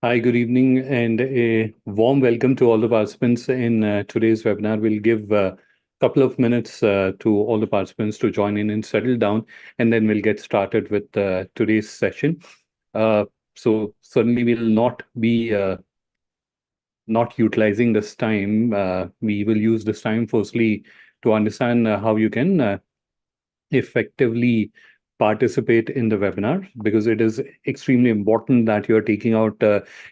Hi, good evening, and a warm welcome to all the participants in today's webinar. We'll give a couple of minutes to all the participants to join in and settle down, and then we'll get started with today's session. Uh, so certainly we'll not be not utilizing this time. We will use this time firstly to understand how you can effectively participate in the webinar, because it is extremely important that you're taking out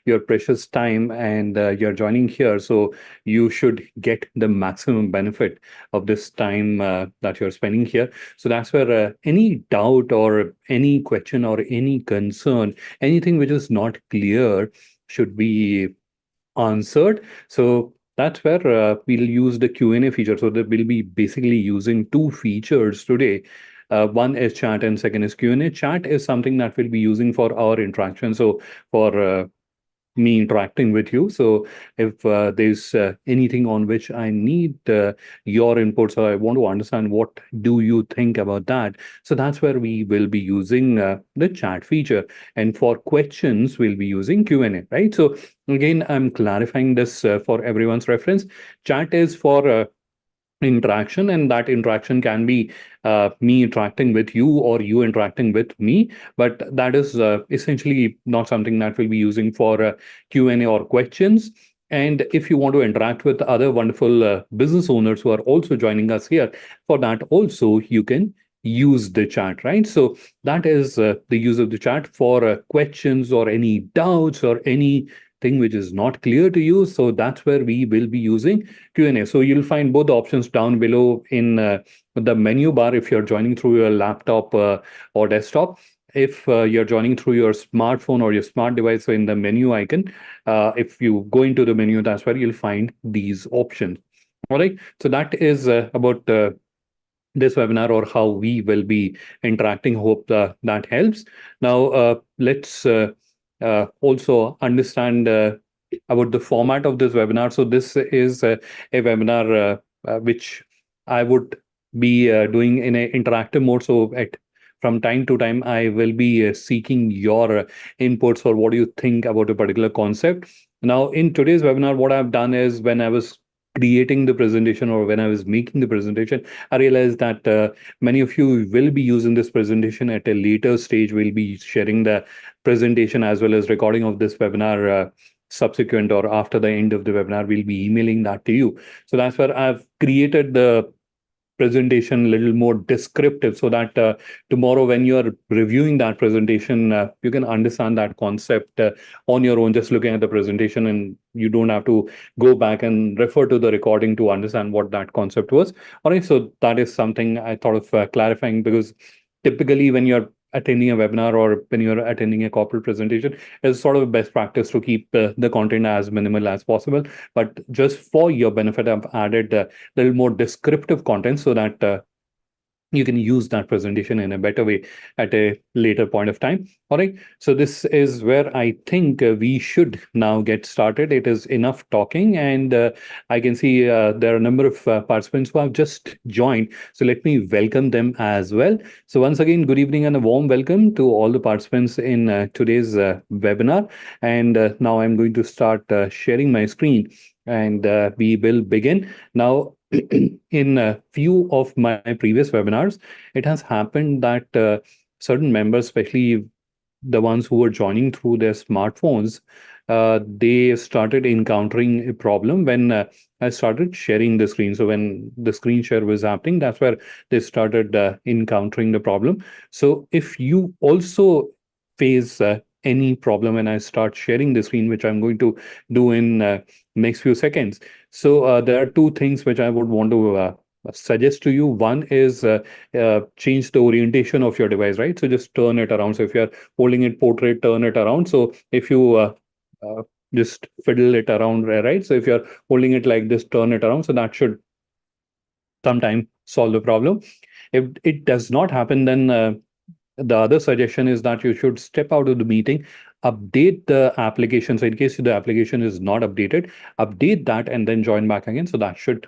your precious time and you're joining here. So you should get the maximum benefit of this time that you're spending here. So that's where any doubt or any question or any concern, anything which is not clear should be answered. So that's where we'll use the Q&A feature. So that we'll be basically using two features today. One is chat and second is Q&A. Chat is something that we'll be using for our interaction. So for me interacting with you. So if there's anything on which I need your inputs, or I want to understand what do you think about that, so that's where we will be using the chat feature. And for questions, we'll be using Q&A, right? So again, I'm clarifying this for everyone's reference. Chat is for interaction, and that interaction can be me interacting with you or you interacting with me, but that is essentially not something that we'll be using for Q&A or questions. And if you want to interact with other wonderful business owners who are also joining us here, for that also you can use the chat, right? So that is the use of the chat for questions or any doubts or anything which is not clear to you. So that's where we will be using Q&A. So you'll find both the options down below in the menu bar if you're joining through your laptop or desktop. If you're joining through your smartphone or your smart device, so in the menu icon, if you go into the menu, that's where you'll find these options. All right. So that is about this webinar, or how we will be interacting. Hope that helps. Now, let's also understand about the format of this webinar. So this is a webinar which I would be doing in an interactive mode. So at from time to time, I will be seeking your inputs, or what do you think about a particular concept. Now, in today's webinar, what I've done is, when I was creating the presentation or when I was making the presentation, I realized that many of you will be using this presentation at a later stage. We'll be sharing the presentation as well as recording of this webinar subsequent or after the end of the webinar. We'll be emailing that to you. So that's where I've created the presentation a little more descriptive, so that tomorrow when you're reviewing that presentation, you can understand that concept on your own, just looking at the presentation, and you don't have to go back and refer to the recording to understand what that concept was. All right, so that is something I thought of clarifying, because typically when you're attending a webinar or when you're attending a corporate presentation, it's sort of a best practice to keep the content as minimal as possible. But just for your benefit, I've added little more descriptive content, so that you can use that presentation in a better way at a later point of time. All right. So this is where I think we should now get started. It is enough talking, and I can see there are a number of participants who have just joined. So let me welcome them as well. So once again, good evening and a warm welcome to all the participants in today's webinar. And now I'm going to start sharing my screen, and we will begin now. In a few of my previous webinars, it has happened that certain members, especially the ones who were joining through their smartphones, they started encountering a problem when I started sharing the screen. So when the screen share was happening, that's where they started encountering the problem. So if you also face any problem when I start sharing the screen, which I'm going to do in next few seconds. So there are two things which I would want to suggest to you. One is change the orientation of your device, right? So just turn it around. So if you're holding it portrait, turn it around. So if you uh, just fiddle it around, right? So if you're holding it like this, turn it around. So that should sometime solve the problem. If it does not happen, then the other suggestion is that you should step out of the meeting, update the application. So in case the application is not updated, update that and then join back again. So that should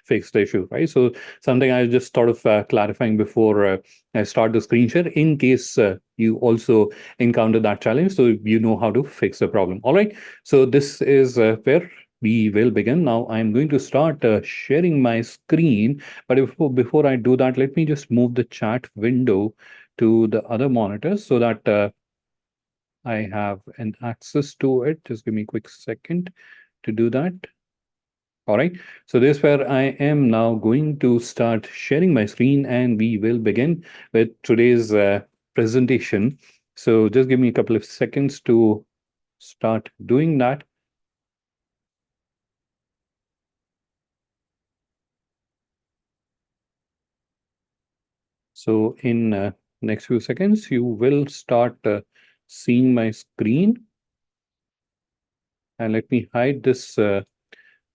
fix the issue, right? So something I just thought of clarifying before I start the screen share in case you also encounter that challenge, so you know how to fix the problem. All right. So this is where we will begin. Now I'm going to start sharing my screen, but before I do that, let me just move the chat window to the other monitor so that I have an access to it. Just give me a quick second to do that. All right. So this is where I am now going to start sharing my screen, and we will begin with today's presentation. So just give me a couple of seconds to start doing that. So in next few seconds, you will start seeing my screen. And let me hide this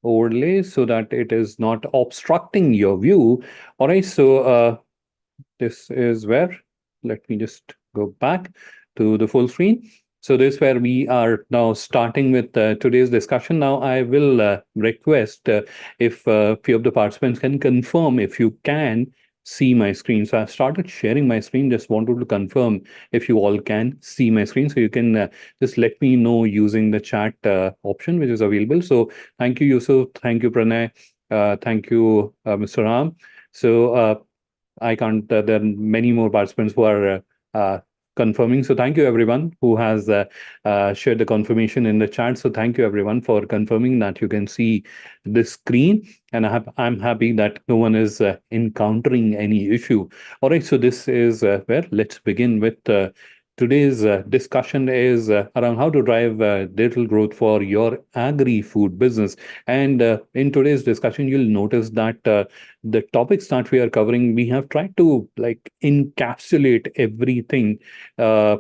overlay so that it is not obstructing your view. All right. So this is where, let me just go back to the full screen. So this is where we are now starting with today's discussion. Now I will request if few of the participants can confirm if you can see my screen. So I've started sharing my screen. Just wanted to confirm if you all can see my screen. So you can just let me know using the chat option which is available. So thank you, Yusuf. Thank you, Pranay. Thank you, Mr. Ram. So I can't. There are many more participants who are confirming. So thank you everyone who has shared the confirmation in the chat. So thank you everyone for confirming that you can see the screen, and I'm happy that no one is encountering any issue. All right. So this is where let's begin with. Today's discussion is around how to drive digital growth for your agri-food business. And in today's discussion, you'll notice that the topics that we are covering, we have tried to like encapsulate everything uh,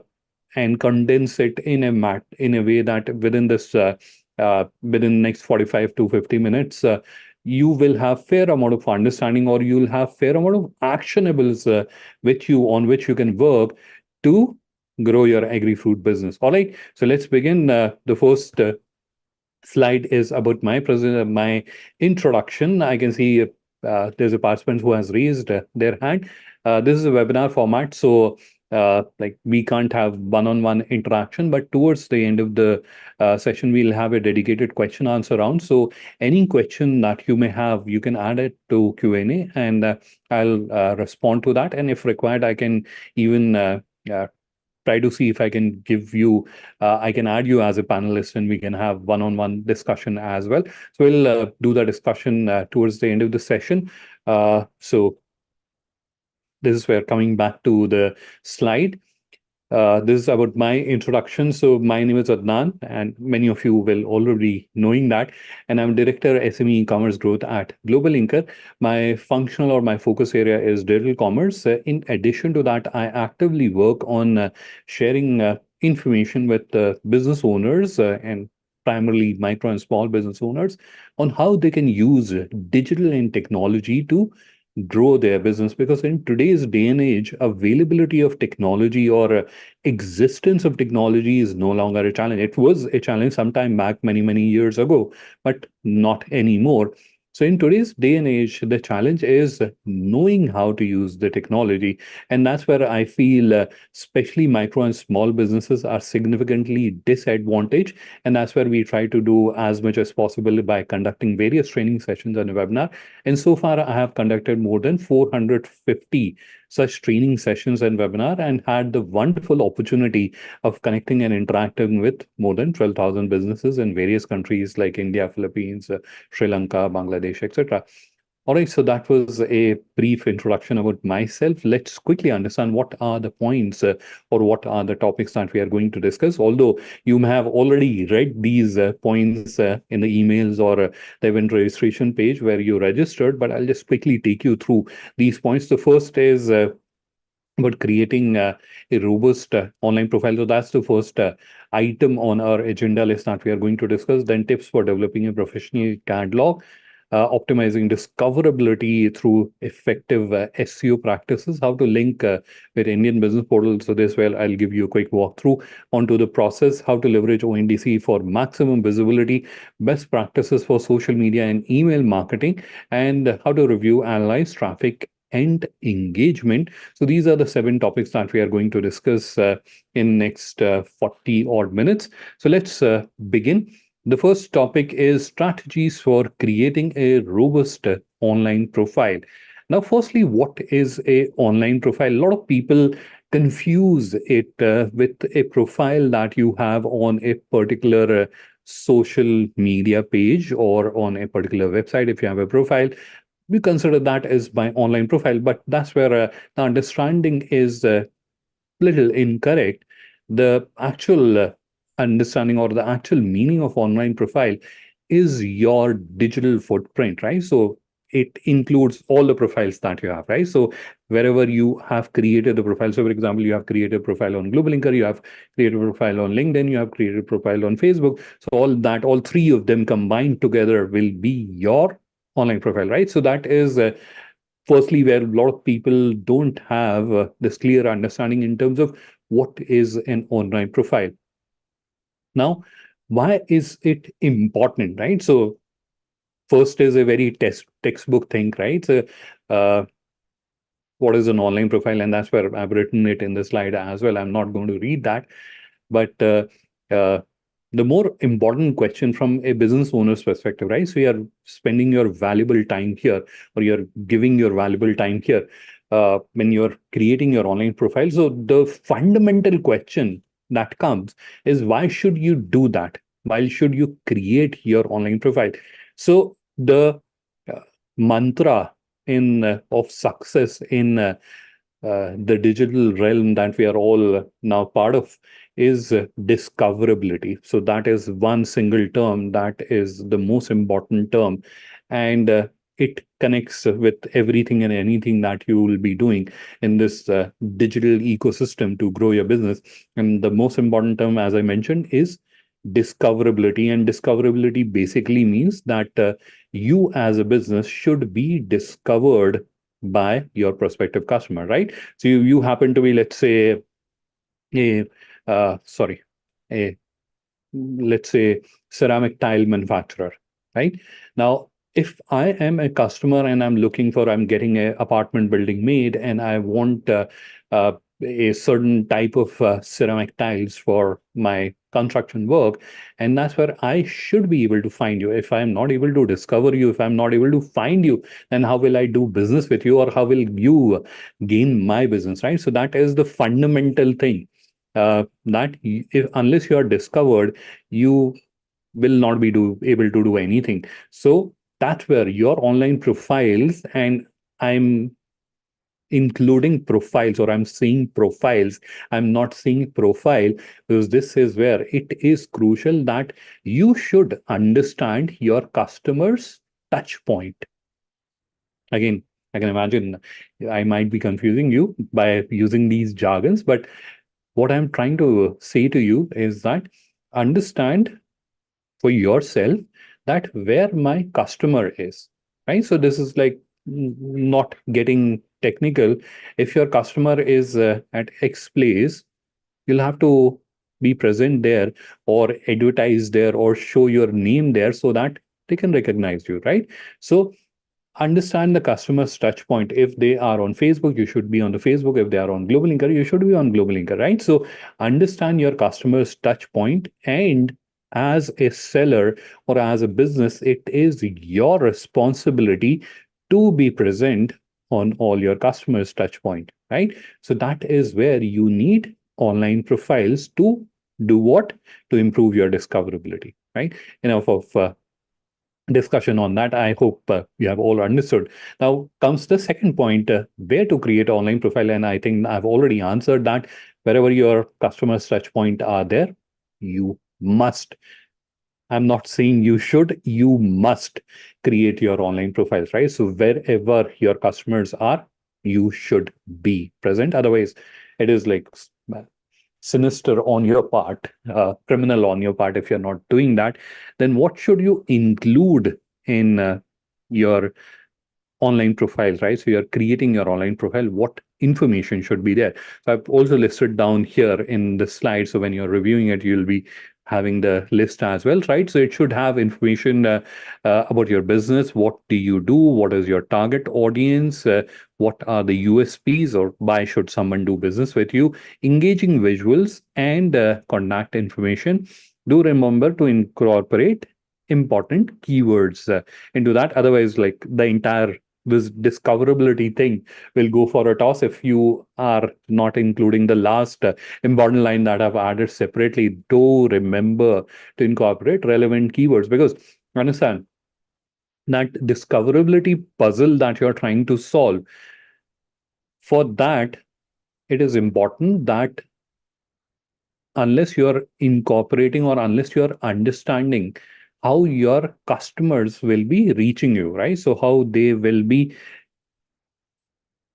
and condense it in a way that within next 45 to 50 minutes, you will have fair amount of understanding, or you'll have fair amount of actionables which you can work to grow your agri-food business. All right. So let's begin. The first slide is about my introduction. I can see there's a participant who has raised their hand. This is a webinar format, so like we can't have one-on-one interaction, but towards the end of the session, we'll have a dedicated question answer round. So any question that you may have, you can add it to Q&A, and I'll respond to that. And if required, I can even try to see if I can give you, I can add you as a panelist, and we can have one-on-one discussion as well. So we'll do the discussion towards the end of the session. So this is where, coming back to the slide, this is about my introduction. So my name is Adnan, and many of you will already knowing that. And I'm Director SME e-commerce growth at GlobalLinker. My functional or my focus area is digital commerce. In addition to that, I actively work on sharing information with business owners and primarily micro and small business owners on how they can use digital and technology to grow their business, because in today's day and age, availability of technology or existence of technology is no longer a challenge. It was a challenge sometime back, many years ago, but not anymore. So in today's day and age, the challenge is knowing how to use the technology. And that's where I feel especially micro and small businesses are significantly disadvantaged. And that's where we try to do as much as possible by conducting various training sessions and a webinar. And so far, I have conducted more than 450 such training sessions and webinar, and had the wonderful opportunity of connecting and interacting with more than 12,000 businesses in various countries like India, Philippines, Sri Lanka, Bangladesh, etc. All right, so that was a brief introduction about myself. Let's quickly understand what are the points or what are the topics that we are going to discuss. Although you may have already read these points in the emails or the event registration page where you registered, but I'll just quickly take you through these points. The first is about creating a robust online profile. So that's the first item on our agenda list that we are going to discuss. Then tips for developing a professional catalog. optimizing discoverability through effective SEO practices, how to link with Indian business portals. So this way, I'll give you a quick walkthrough onto the process, how to leverage ONDC for maximum visibility, best practices for social media and email marketing, and how to review, analyze traffic and engagement. So these are the 7 topics that we are going to discuss in next 40 odd minutes. So let's begin. The first topic is strategies for creating a robust online profile. Now, firstly, what is a online profile? A lot of people confuse it with a profile that you have on a particular social media page or on a particular website. If you have a profile, we consider that as my online profile, but that's where the understanding is little incorrect. The actual understanding or the actual meaning of online profile is your digital footprint, right? So it includes all the profiles that you have, right? So wherever you have created the profile, so for example, you have created a profile on GlobalLinker, you have created a profile on LinkedIn, you have created a profile on Facebook. So all 3 of them combined together will be your online profile, right? So that is firstly where a lot of people don't have this clear understanding in terms of what is an online profile. Now, why is it important, right? So first is a very textbook thing, right? So uh, what is an online profile? And that's where I've written it in the slide as well. I'm not going to read that. But uh, the more important question from a business owner's perspective, right? So you're spending your valuable time here, or you're giving your valuable time here when you're creating your online profile. So the fundamental question that comes is, why should you do that? Why should you create your online profile? So the uh, mantra in of success in the digital realm that we are all now part of is discoverability. So that is one single term that is the most important term, and it connects with everything and anything that you will be doing in this digital ecosystem to grow your business. And the most important term, as I mentioned, is discoverability. And discoverability basically means that you as a business should be discovered by your prospective customer, right? So you happen to be, let's say, a sorry, a let's say ceramic tile manufacturer, right? Now, if I am a customer and I'm getting an apartment building made and I want uh, a certain type of ceramic tiles for my construction work, and that's where I should be able to find you. If I'm not able to discover you, if I'm not able to find you, then how will I do business with you, or how will you gain my business, right? So that is the fundamental thing, that if unless you are discovered, you will not be able to do anything. So that's where your online profiles, and I'm including profiles, or I'm saying profiles, I'm not saying profile, because this is where it is crucial that you should understand your customer's touch point. Again, I can imagine I might be confusing you by using these jargons, but what I'm trying to say to you is that understand for yourself that where my customer is, right? So this is like not getting technical. If your customer is at X place, you'll have to be present there, or advertise there, or show your name there so that they can recognize you, right? So understand the customer's touch point. If they are on Facebook, you should be on the Facebook. If they are on GlobalLinker, you should be on GlobalLinker, right? So understand your customer's touch point, and as a seller or as a business, it is your responsibility to be present on all your customers' touch point, right? So that is where you need online profiles to do what? To improve your discoverability, right? Enough of discussion on that. I hope you have all understood. Now comes the second point, where to create an online profile. And I think I've already answered that. Wherever your customers touch point are there, you must. I'm not saying you should, you must create your online profiles, right? So wherever your customers are, you should be present. Otherwise, it is like sinister on your part, criminal on your part if you're not doing that. Then what should you include in your online profile, right? So you're creating your online profile. What information should be there? So I've also listed down here in the slide. So when you're reviewing it, you'll be having the list as well, right? So it should have information about your business. What do you do? What is your target audience? What are the USPs, or why should someone do business with you? Engaging visuals and contact information. Do remember to incorporate important keywords into that. Otherwise, like the entire this discoverability thing will go for a toss if you are not including the last important line that I've added separately. Do remember to incorporate relevant keywords, because understand that discoverability puzzle that you're trying to solve, for that it is important that unless you're incorporating or unless you're understanding how your customers will be reaching you, right? So how they will be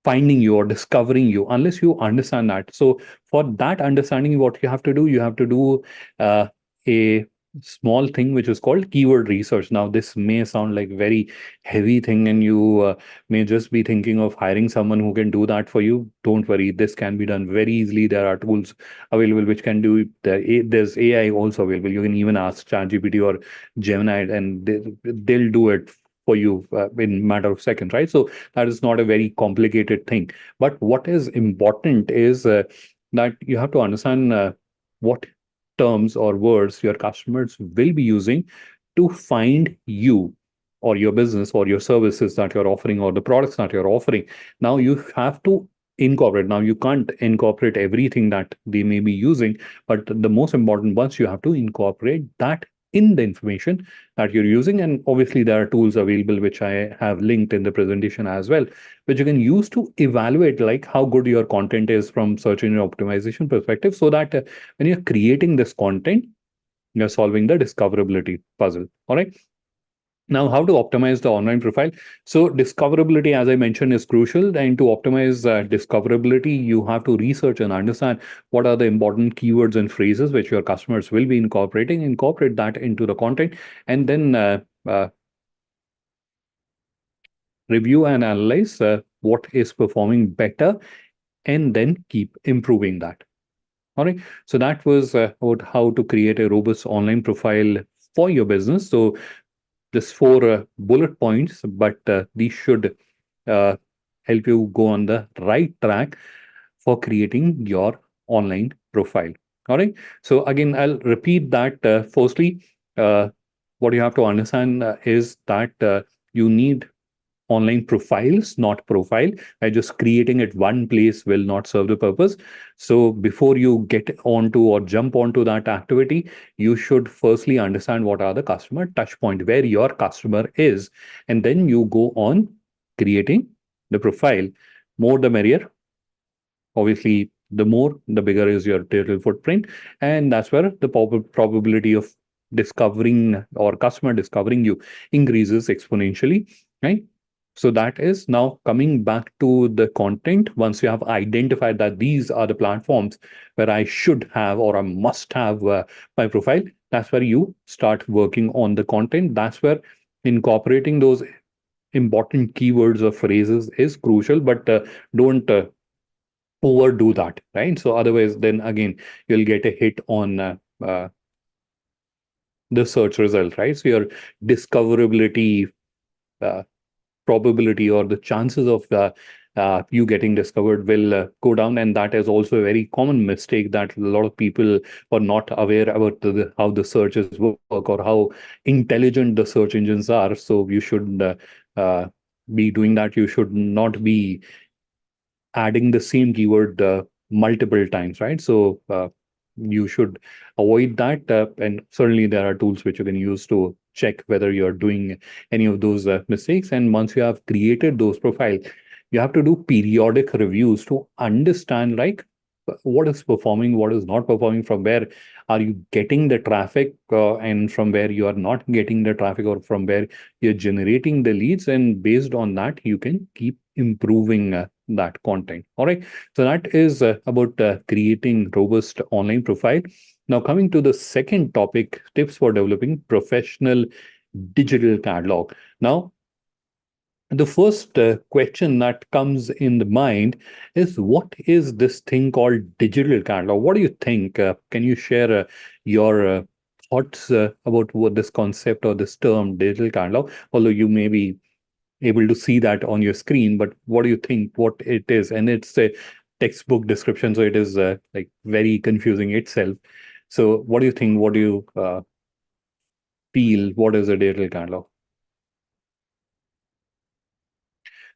finding you or discovering you, unless you understand that. So for that understanding, what you have to do, you have to do a small thing which is called keyword research. Now this may sound like very heavy thing, and you may just be thinking of hiring someone who can do that for you. Don't worry, this can be done very easily. There are tools available which can do it. There's AI also available. You can even ask ChatGPT or Gemini, and they'll do it for you in matter of seconds, right? So that is not a very complicated thing. But what is important is that you have to understand what terms or words your customers will be using to find you or your business or your services that you're offering or the products that you're offering. Now you have to incorporate. Now you can't incorporate everything that they may be using, but the most important ones you have to incorporate that in the information that you're using. And obviously there are tools available which I have linked in the presentation as well, which you can use to evaluate like how good your content is from search engine optimization perspective, so that when you're creating this content, you're solving the discoverability puzzle. All right. Now, how to optimize the online profile? So, discoverability, as I mentioned, is crucial. And to optimize discoverability, you have to research and understand what are the important keywords and phrases which your customers will be incorporating. Incorporate that into the content, and then review and analyze what is performing better, and then keep improving that. All right. So that was about how to create a robust online profile for your business. So just four bullet points, but these should uh, help you go on the right track for creating your online profile. All right. So again, I'll repeat that. Firstly, uh, what you have to understand is that you need online profiles, not profile. By just creating it one place will not serve the purpose. So before you get onto or jump onto that activity, you should firstly understand what are the customer touch point, where your customer is, and then you go on creating the profile. More the merrier. Obviously, the more, the bigger is your digital footprint. And that's where the probability of discovering or customer discovering you increases exponentially, right? So that is now coming back to the content. Once you have identified that these are the platforms where I should have or I must have my profile, that's where you start working on the content. That's where incorporating those important keywords or phrases is crucial, but don't overdo that, right? So otherwise, then again, you'll get a hit on the search result, right? So your discoverability uh, probability or the chances of you getting discovered will go down. And that is also a very common mistake that a lot of people are not aware about how the searches work or how intelligent the search engines are. So you should be doing that. You should not be adding the same keyword multiple times, right? So you should avoid that. And certainly there are tools which you can use to check whether you're doing any of those mistakes. And once you have created those profiles, you have to do periodic reviews to understand like what is performing, what is not performing, from where are you getting the traffic, and from where you are not getting the traffic, or from where you're generating the leads. And based on that, you can keep improving that content. All right. So that is about creating robust online profile. Now coming to the second topic, tips for developing professional digital catalog. Now The first question that comes in the mind is, what is this thing called digital catalog? What do you think? Can you share your thoughts about what this concept or this term digital catalog? Although you may be able to see that on your screen, but what do you think what it is? And it's a textbook description, so it is like very confusing itself. So what do you think? What do you feel? What is a digital catalog?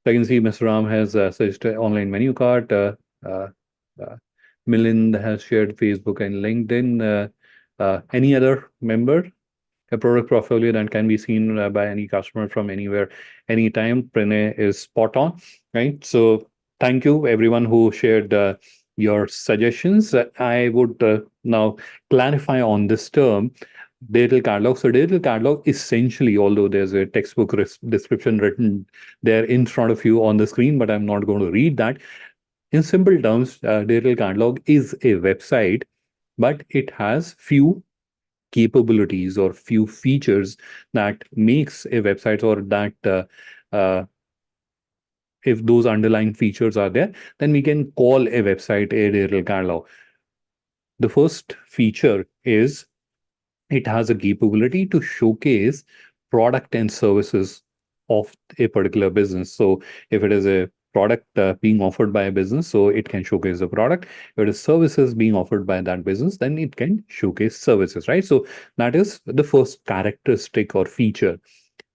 So I can see Mr. Ram has suggested online menu cart. Uh, uh, Milind has shared Facebook and LinkedIn. Any other member? A product portfolio that can be seen by any customer from anywhere, anytime. Pranay is spot on, right? So thank you everyone who shared your suggestions. I would now clarify on this term, digital catalog. So digital catalog essentially, although there's a textbook description written there in front of you on the screen, but I'm not going to read that. In simple terms, digital catalog is a website, but it has few capabilities or few features that makes a website, or that if those underlying features are there, then we can call a website a digital catalog. The first feature is it has a capability to showcase product and services of a particular business. So if it is a product being offered by a business, so it can showcase the product. If it is services being offered by that business, then it can showcase services, right? So that is the first characteristic or feature.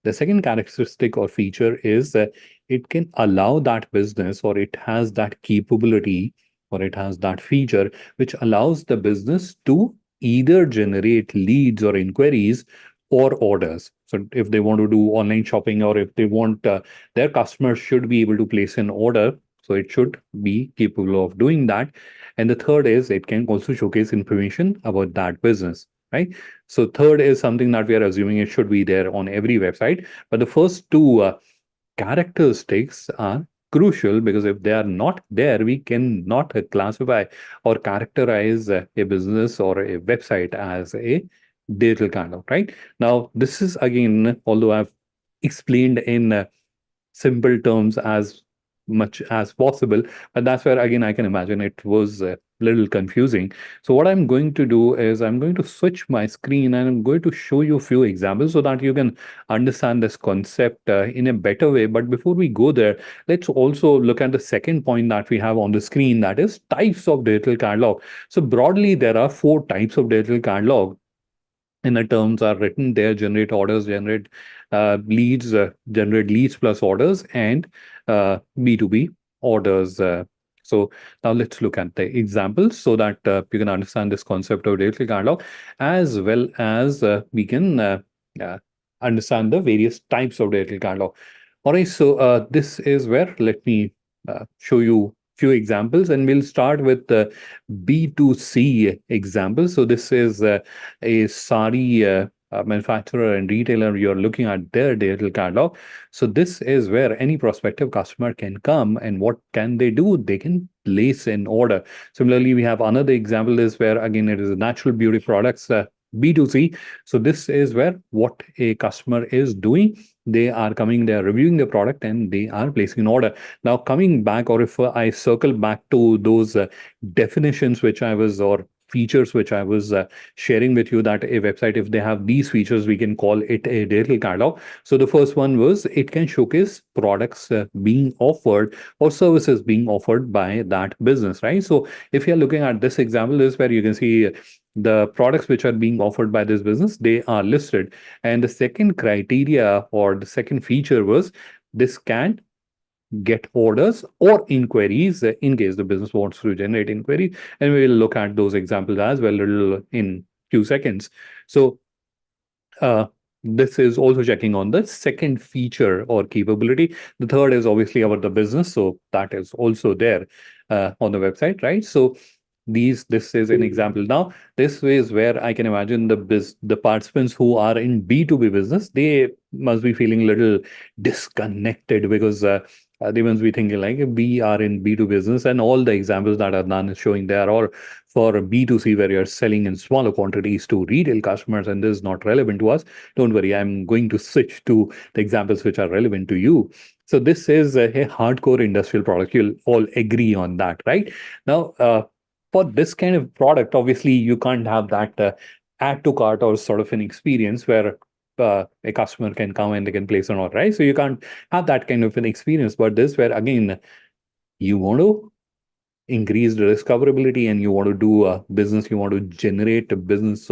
The second characteristic or feature is that it can allow that business, or it has that capability, or it has that feature which allows the business to either generate leads or inquiries or orders. So if they want to do online shopping, or if they want their customers should be able to place an order, so it should be capable of doing that. And the third is it can also showcase information about that business, right? So third is something that we are assuming it should be there on every website. But the first two characteristics are crucial, because if they are not there, we cannot classify or characterize a business or a website as a digital kind of, right? Now, this is again, although I've explained in simple terms as much as possible, but that's where again I can imagine it was a little confusing. So what I'm going to do is I'm going to switch my screen and I'm going to show you a few examples so that you can understand this concept in a better way. But before we go there, let's also look at the second point that we have on the screen, that is types of digital catalog. So broadly there are four types of digital catalog, and the terms are written there: generate orders, generate leads, generate leads plus orders, and B2B orders. So now let's look at the examples so that you can understand this concept of digital catalog, as well as we can uh, understand the various types of digital catalog. All right, so this is where let me show you few examples, and we'll start with the B2C example. So this is a sari manufacturer and retailer. You're looking at their digital catalog. So this is where any prospective customer can come, and what can they do? They can place an order. Similarly, we have another example is where again it is natural beauty products. B2C. So this is where what a customer is doing. They are coming, they are reviewing the product, and they are placing an order. Now, coming back, or if I circle back to those definitions which I was, or features which I was sharing with you, that a website, if they have these features, we can call it a digital catalog. So the first one was it can showcase products being offered or services being offered by that business, right? So if you're looking at this example, this is where you can see the products which are being offered by this business, they are listed. And the second criteria or the second feature was this can get orders or inquiries in case the business wants to generate inquiries. And we will look at those examples as well little in few seconds. So uh, this is also checking on the second feature or capability. The third is obviously about the business, so that is also there on the website, right? So this is an example. Now this is where I can imagine the participants who are in B2B business, they must be feeling a little disconnected, because they must be thinking like we are in B2 business, and all the examples that Adnan is showing there are for B2C where you're selling in smaller quantities to retail customers, and this is not relevant to us. Don't worry, I'm going to switch to the examples which are relevant to you. So this is a hardcore industrial product. You'll all agree on that, right? Now, for this kind of product, obviously you can't have that add to cart or sort of an experience where a customer can come and they can place an order, right? So you can't have that kind of an experience. But this where again you want to increase the discoverability and you want to do a business, you want to generate a business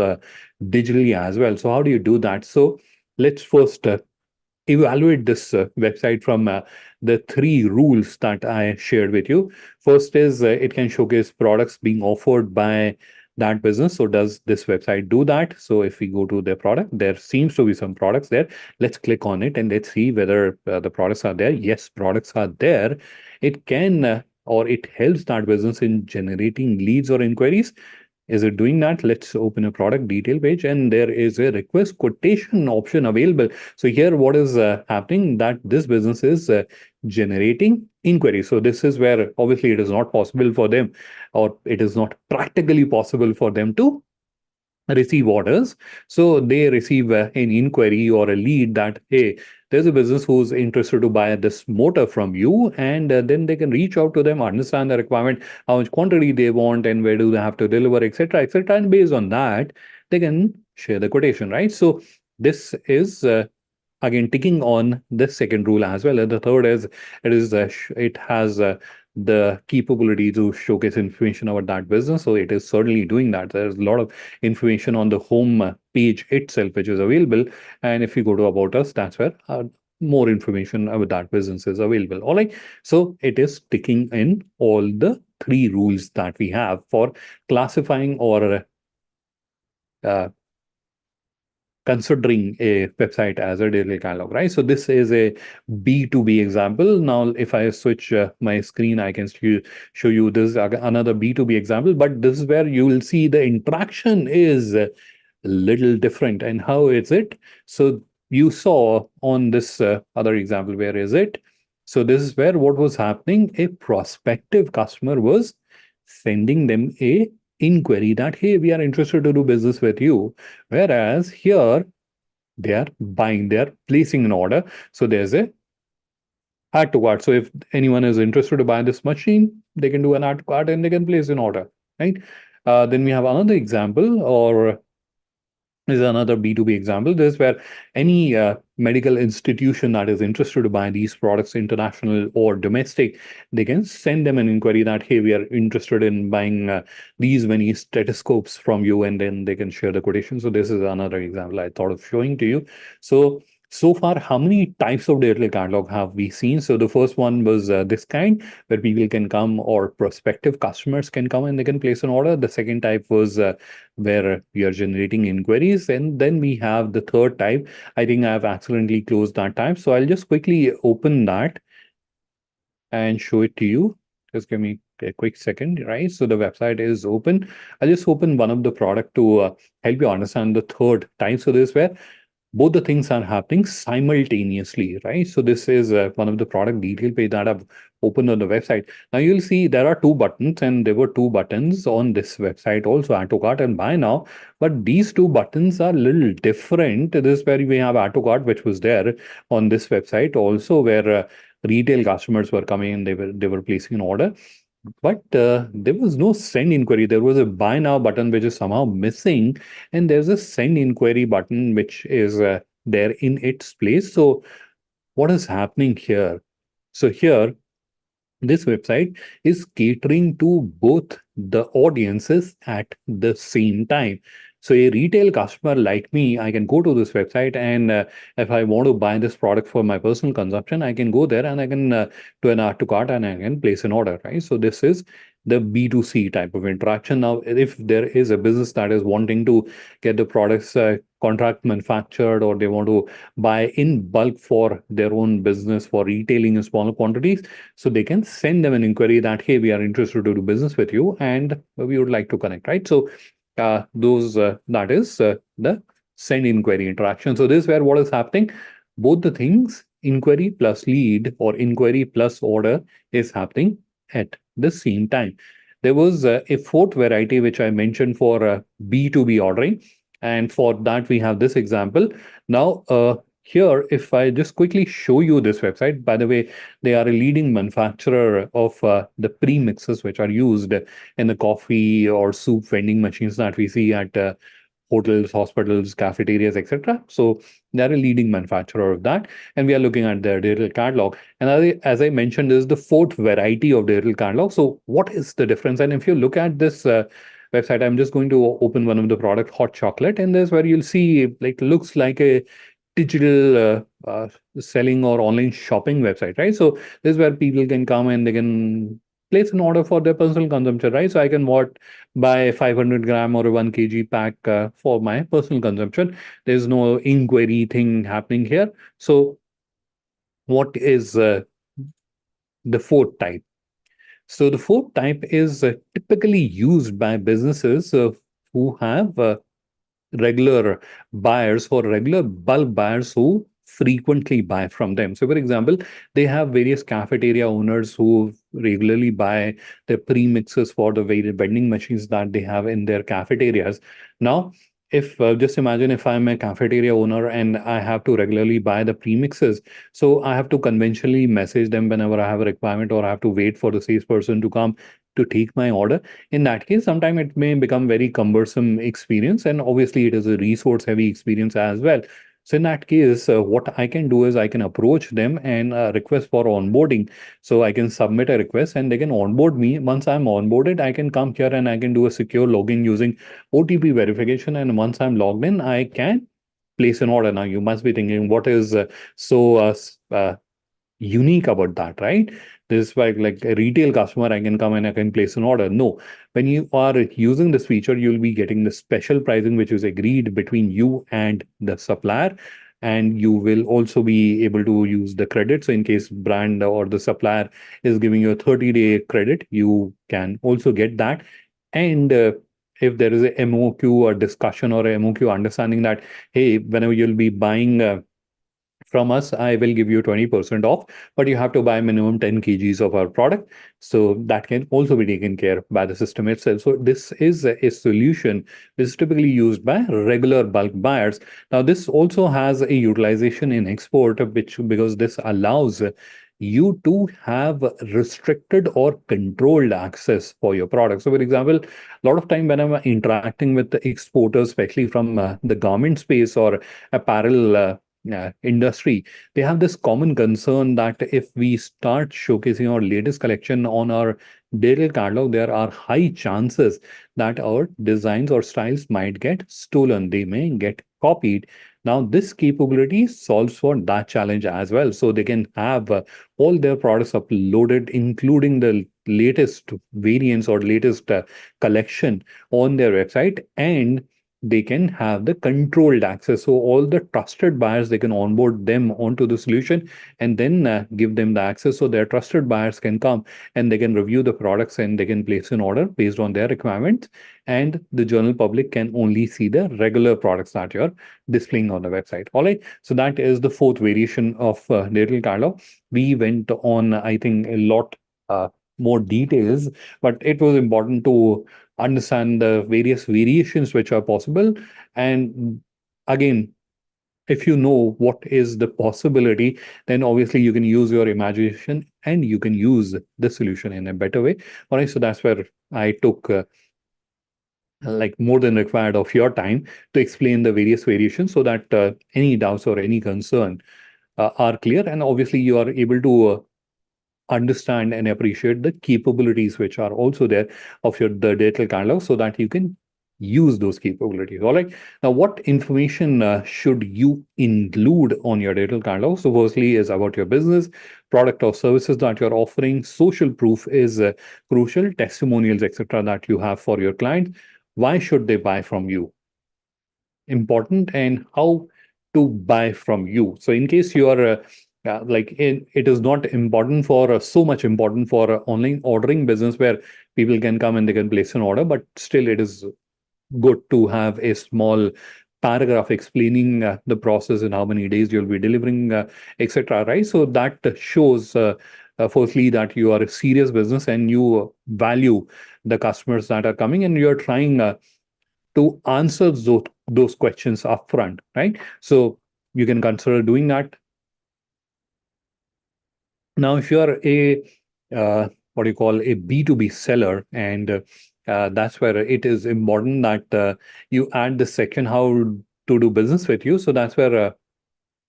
digitally as well. So how do you do that? So let's first evaluate this website from the three rules that I shared with you. First is it can showcase products being offered by that business. So does this website do that? So if we go to their product, there seems to be some products there. Let's click on it and let's see whether the products are there. Yes, products are there. It can or it helps that business in generating leads or inquiries. Is it doing that? Let's open a product detail page and there is a request quotation option available. So here what is happening that this business is generating inquiries. So this is where obviously it is not possible for them or it is not practically possible for them to receive orders. So they receive an inquiry or a lead that, hey, there's a business who's interested to buy this motor from you. And then they can reach out to them, understand the requirement, how much quantity they want, and where do they have to deliver, etc., etc. And based on that, they can share the quotation, right? So this is again ticking on the second rule as well. And the third is it has the capability to showcase information about that business. So it is certainly doing that. There's a lot of information on the home page itself, which is available. And if you go to About Us, that's where more information about that business is available. All right. So it is ticking in all the three rules that we have for classifying or uh, considering a website as a daily catalog, right? So this is a B2B example. Now, if I switch my screen, I can show you this another B2B example, but this is where you will see the interaction is a little different. And how is it? So you saw on this other example, where is it? So this is where what was happening, a prospective customer was sending them a inquiry that, hey, we are interested to do business with you. Whereas here they are buying, they are placing an order. So there's a add to cart. So if anyone is interested to buy this machine, they can do an add to cart and they can place an order, right? Then we have another example, or is another B2B example. This is where any medical institution that is interested to buy these products, international or domestic, they can send them an inquiry that, hey, we are interested in buying these many stethoscopes from you, and then they can share the quotation. So this is another example I thought of showing to you. So far, how many types of digital catalog have we seen? So the first one was this kind, where people can come or prospective customers can come and they can place an order. The second type was where we are generating inquiries. And then we have the third type. I think I've accidentally closed that type. So I'll just quickly open that and show it to you. Just give me a quick second, right? So the website is open. I'll just open one of the product to help you understand the third type. So this is where both the things are happening simultaneously, right? So this is one of the product detail page that I've opened on the website. Now you'll see there are two buttons, and there were two buttons on this website also, add to cart and buy now. But these two buttons are a little different. This is where we have add to cart, which was there on this website also, where retail customers were coming and they were placing an order. But there was no send inquiry. There was a buy now button which is somehow missing, and there's a send inquiry button which is there in its place. So what is happening here? So here, this website is catering to both the audiences at the same time. So a retail customer like me, I can go to this website, and if I want to buy this product for my personal consumption, I can go there and I can do an add to cart and I can place an order, right? So this is the B2C type of interaction. Now, if there is a business that is wanting to get the products contract manufactured, or they want to buy in bulk for their own business for retailing in smaller quantities, so they can send them an inquiry that, hey, we are interested to do business with you and we would like to connect, right? So those that is the send inquiry interaction. So this is where what is happening, both the things inquiry plus lead or inquiry plus order is happening at the same time. There was a fourth variety which I mentioned for B2B ordering. And for that, we have this example. Now, here, if I just quickly show you this website, by the way, they are a leading manufacturer of the premixes which are used in the coffee or soup vending machines that we see at hotels, hospitals, cafeterias, etc. So they're a leading manufacturer of that, and we are looking at their digital catalog. And as I mentioned, this is the fourth variety of digital catalog. So what is the difference? And if you look at this website, I'm just going to open one of the product, hot chocolate, and there's where you'll see like looks like a digital selling or online shopping website, right? So this is where people can come and they can place an order for their personal consumption, right? So I can what buy 500 gram or a 1 kg pack for my personal consumption. There's no inquiry thing happening here. So what is the fourth type? So the fourth type is typically used by businesses who have regular buyers, for regular bulk buyers who frequently buy from them. So, for example, they have various cafeteria owners who regularly buy their premixes for the various vending machines that they have in their cafeterias. Now, if just imagine if I'm a cafeteria owner and I have to regularly buy the premixes, so I have to conventionally message them whenever I have a requirement, or I have to wait for the salesperson to come to take my order. In that case, sometimes it may become very cumbersome experience, and obviously it is a resource heavy experience as well. So in that case, what I can do is I can approach them and request for onboarding. So I can submit a request and they can onboard me. Once I'm onboarded, I can come here and I can do a secure login using OTP verification. And once I'm logged in, I can place an order. Now you must be thinking, what is unique about that, right? This is why, like a retail customer, I can come and I can place an order. No, when you are using this feature, you'll be getting the special pricing, which is agreed between you and the supplier. And you will also be able to use the credit. So in case brand or the supplier is giving you a 30-day credit, you can also get that. And if there is a MOQ or discussion or a MOQ understanding that, hey, whenever you'll be buying from us, I will give you 20% off, but you have to buy minimum 10 kgs of our product. So that can also be taken care of by the system itself. So this is a solution which is typically used by regular bulk buyers. Now, this also has a utilization in export, which because this allows you to have restricted or controlled access for your product. So, for example, a lot of time when I'm interacting with the exporters, especially from the garment space or apparel industry, they have this common concern that if we start showcasing our latest collection on our digital catalog, there are high chances that our designs or styles might get stolen. They may get copied. Now, this capability solves for that challenge as well. So they can have all their products uploaded, including the latest variants or latest collection on their website, and they can have the controlled access. So all the trusted buyers, they can onboard them onto the solution and then give them the access. So their trusted buyers can come and they can review the products and they can place an order based on their requirements. And the general public can only see the regular products that you're displaying on the website. All right. So that is the fourth variation of digital catalog. We went on, I think, a lot more details, but it was important to understand the various variations which are possible. And again, if you know what is the possibility, then obviously you can use your imagination and you can use the solution in a better way. All right, so that's where I took like more than required of your time to explain the various variations so that any doubts or any concern are clear. And obviously you are able to understand and appreciate the capabilities which are also there of your the digital catalog so that you can use those capabilities. All right. Now, what information should you include on your digital catalog? So, firstly, is about your business, product or services that you're offering. Social proof is crucial, testimonials, etc., that you have for your client. Why should they buy from you? Important, and how to buy from you. So in case you are it is not important for so much important for online ordering business where people can come and they can place an order, but still it is good to have a small paragraph explaining the process and how many days you'll be delivering, etc. Right? So that shows, firstly, that you are a serious business and you value the customers that are coming, and you're trying to answer those questions upfront, right? So you can consider doing that. Now, if you are a what do you call a B2B seller, and that's where it is important that you add the section how to do business with you. So that's where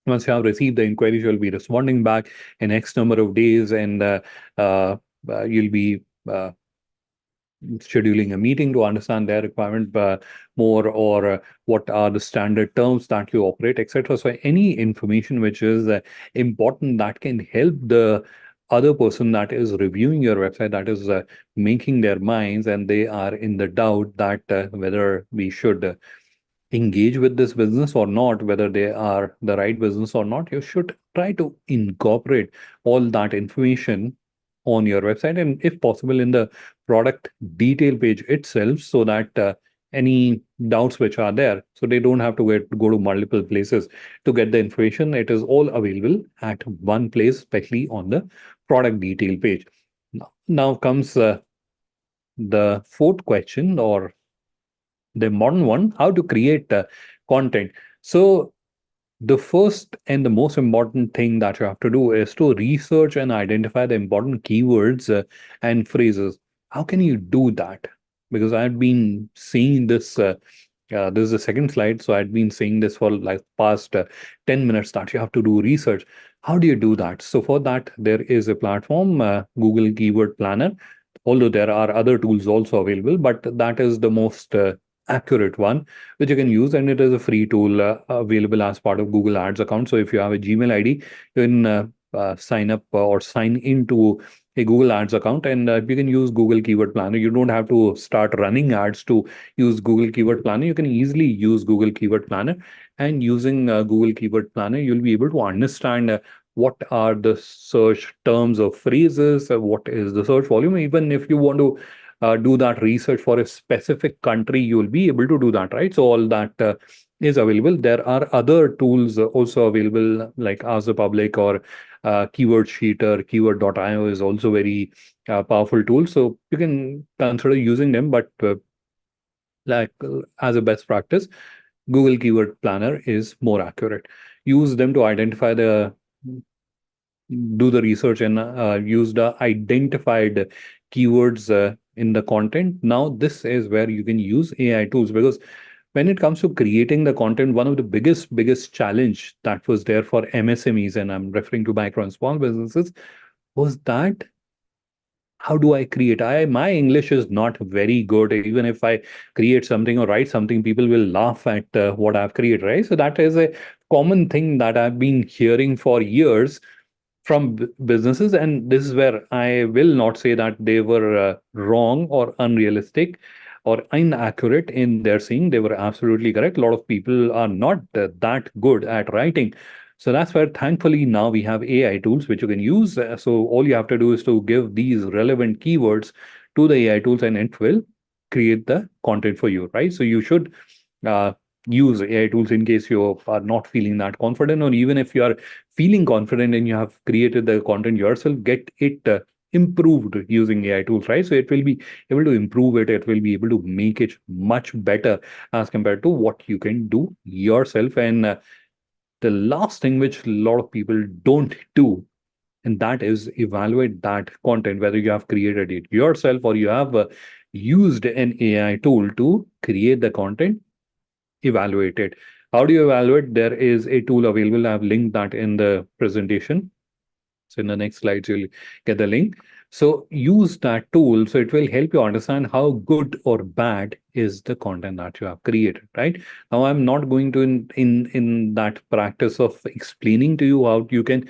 once you have received the inquiries, you'll be responding back in X number of days, and uh, you'll be scheduling a meeting to understand their requirement more, or what are the standard terms that you operate, etc. So any information which is important that can help the other person that is reviewing your website, that is making their minds, and they are in the doubt that whether we should engage with this business or not, whether they are the right business or not, you should try to incorporate all that information on your website, and if possible in the product detail page itself, so that any doubts which are there, so they don't have to go to multiple places to get the information. It is all available at one place, especially on the product detail page. Now comes the fourth question, or the modern one: how to create content. So the first and the most important thing that you have to do is to research and identify the important keywords and phrases. How can you do that? Because I've been seeing this. This is the second slide. So I've been saying this for like past 10 minutes that you have to do research. How do you do that? So for that, there is a platform, Google Keyword Planner, although there are other tools also available, but that is the most accurate one which you can use, and it is a free tool available as part of Google Ads account. So if you have a Gmail ID, you can sign up or sign into a Google Ads account, and you can use Google Keyword Planner. You don't have to start running ads to use Google Keyword Planner. You can easily use Google Keyword Planner, and using Google Keyword Planner, you'll be able to understand what are the search terms or phrases, what is the search volume. Even if you want to do that research for a specific country, you will be able to do that, right? So all that is available. There are other tools also available, like Ask the Public or Keyword Sheeter. Keyword.io is also very powerful tool. So you can consider using them, but as a best practice, Google Keyword Planner is more accurate. Use them to identify the do the research and use the identified keywords in the content. Now, this is where you can use AI tools, because when it comes to creating the content, one of the biggest challenge that was there for MSMEs, and I'm referring to micro and small businesses, was that how do I create? My English is not very good. Even if I create something or write something, people will laugh at what I've created, right? So that is a common thing that I've been hearing for years from businesses, and this is where I will not say that they were wrong or unrealistic or inaccurate in their seeing. They were absolutely correct. A lot of people are not that good at writing. So that's where, thankfully, now we have AI tools which you can use. So all you have to do is to give these relevant keywords to the AI tools, and it will create the content for you, right? So you should uh, use AI tools in case you are not feeling that confident, or even if you are feeling confident and you have created the content yourself, get it improved using AI tools, right? So it will be able to improve it. It will be able to make it much better as compared to what you can do yourself. And the last thing which a lot of people don't do, and that is evaluate that content, whether you have created it yourself or you have used an AI tool to create the content. Evaluate it. How do you evaluate? There is a tool available. I've linked that in the presentation. So in the next slides, you'll get the link. So use that tool. So it will help you understand how good or bad is the content that you have created, right? Now, I'm not going to in that practice of explaining to you how you can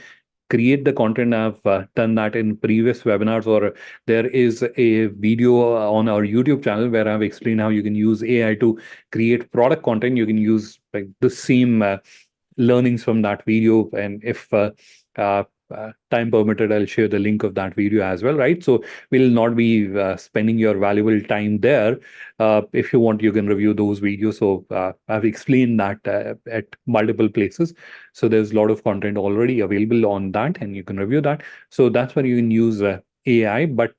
create the content. I've done that in previous webinars, or there is a video on our YouTube channel where I've explained how you can use AI to create product content. You can use like the same learnings from that video, and if time permitted, I'll share the link of that video as well, right? So we'll not be spending your valuable time there. If you want, you can review those videos. So I've explained that at multiple places. So there's a lot of content already available on that, and you can review that. So that's where you can use AI, but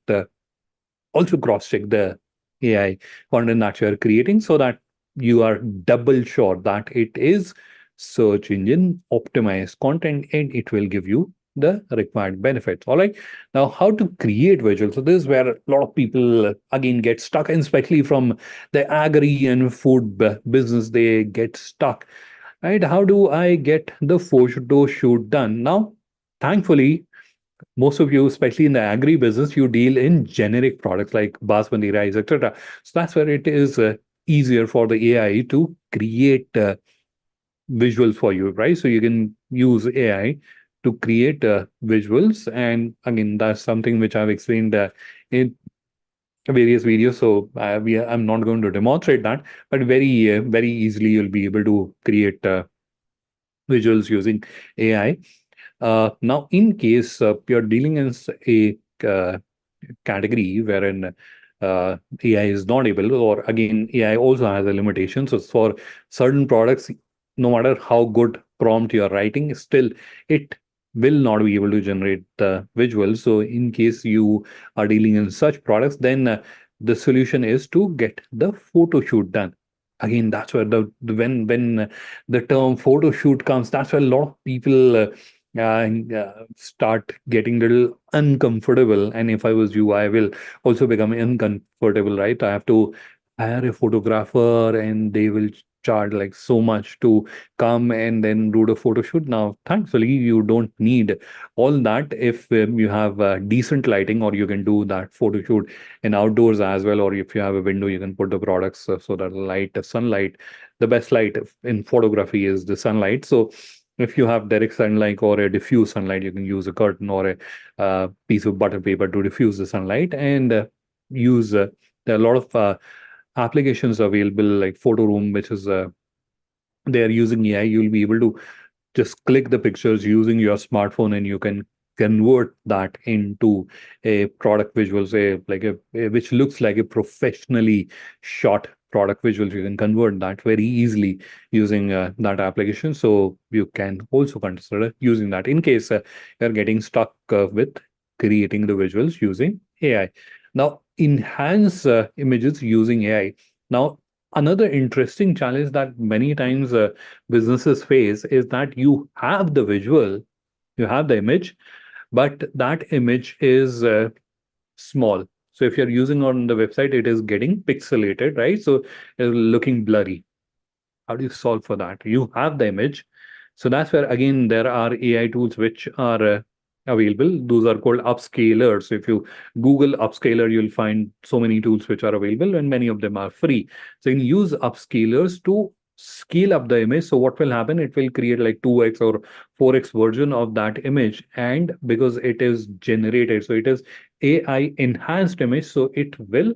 also cross-check the AI content that you're creating so that you are double sure that it is search engine optimized content and it will give you the required benefits. All right. Now, how to create visuals. So this is where a lot of people again get stuck, and especially from the agri and food business, they get stuck. Right. How do I get the photo shoot done? Now, thankfully, most of you, especially in the agri business, you deal in generic products like basmati rice, etc. So that's where it is easier for the AI to create visuals for you, right? So you can use AI to create visuals, and again, that's something which I've explained in various videos. So I'm not going to demonstrate that, but very easily you'll be able to create visuals using AI. Now, in case you're dealing in a category wherein AI is not able, or again, AI also has a limitation. So for certain products, no matter how good prompt you're writing, still it will not be able to generate the visuals. So in case you are dealing in such products, then the solution is to get the photo shoot done. Again, that's where when the term photo shoot comes, that's where a lot of people start getting little uncomfortable. And if I was you, I will also become uncomfortable, right? I have to hire a photographer and they will charge like so much to come and then do the photo shoot. Now, thankfully, you don't need all that if you have decent lighting, or you can do that photo shoot in outdoors as well. Or if you have a window, you can put the products so that sunlight, the best light in photography is the sunlight. So if you have direct sunlight or a diffuse sunlight, you can use a curtain or a piece of butter paper to diffuse the sunlight, and use there are a lot of applications available like Photo Room, which is they are using AI. You'll be able to just click the pictures using your smartphone, and you can convert that into a product visual, say like which looks like a professionally shot product visuals. You can convert that very easily using that application. So you can also consider using that in case you're getting stuck with creating the visuals using AI. Now, enhance images using AI. Now, another interesting challenge that many times businesses face is that you have the visual, you have the image, but that image is small. So if you're using on the website, it is getting pixelated, right? So it's looking blurry. How do you solve for that? You have the image. So that's where, again, there are AI tools which are available. Those are called upscalers. So if you Google upscaler, you'll find so many tools which are available, and many of them are free. So you can use upscalers to scale up the image. So what will happen? It will create like 2x or 4x version of that image. And because it is generated, so it is AI enhanced image, so it will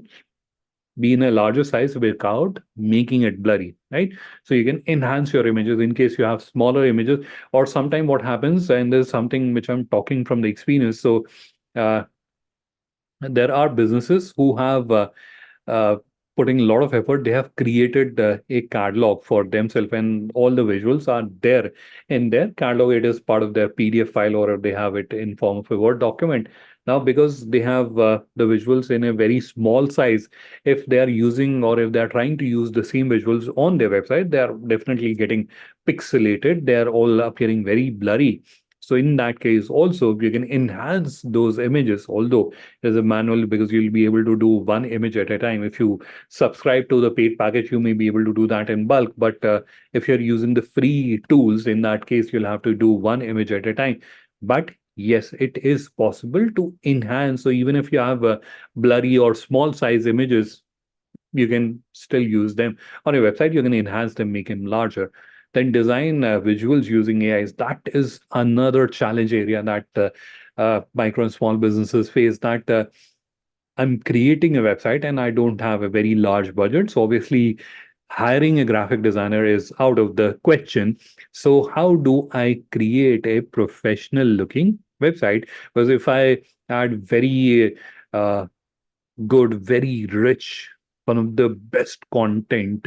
be in a larger size without making it blurry, right? So you can enhance your images in case you have smaller images. Or sometime what happens, and there's something which I'm talking from the experience. So uh, there are businesses who have uh, putting a lot of effort. They have created a catalog for themselves, and all the visuals are there in their catalog. It is part of their PDF file, or they have it in form of a Word document. Now, because they have the visuals in a very small size, if they are using, or if they are trying to use the same visuals on their website, they are definitely getting pixelated. They are all appearing very blurry. So in that case, also you can enhance those images, although there's a manual, because you'll be able to do one image at a time. If you subscribe to the paid package, you may be able to do that in bulk. But if you're using the free tools, in that case, you'll have to do one image at a time. But yes, it is possible to enhance. So even if you have blurry or small size images, you can still use them on your website. You can enhance them, make them larger. Then design visuals using AIs. That is another challenge area that micro and small businesses face. That I'm creating a website and I don't have a very large budget. So obviously, hiring a graphic designer is out of the question. So how do I create a professional looking website. Because if I had very good, very rich, one of the best content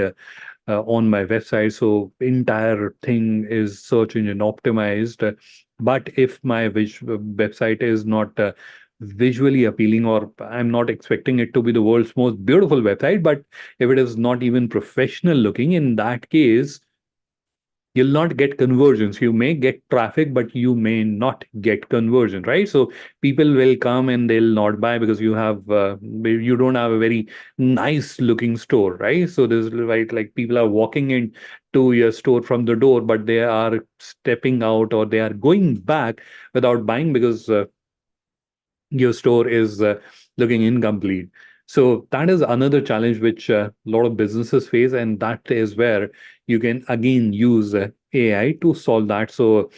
on my website. So entire thing is search engine optimized. But if my website is not visually appealing, or I'm not expecting it to be the world's most beautiful website, but if it is not even professional looking, in that case, you'll not get conversions. You may get traffic, but you may not get conversion, right? So people will come and they'll not buy because you don't have a very nice looking store, right? So there's like people are walking in to your store from the door, but they are stepping out or they are going back without buying because your store is looking incomplete. So that is another challenge which a lot of businesses face, and that is where you can again use AI to solve that. So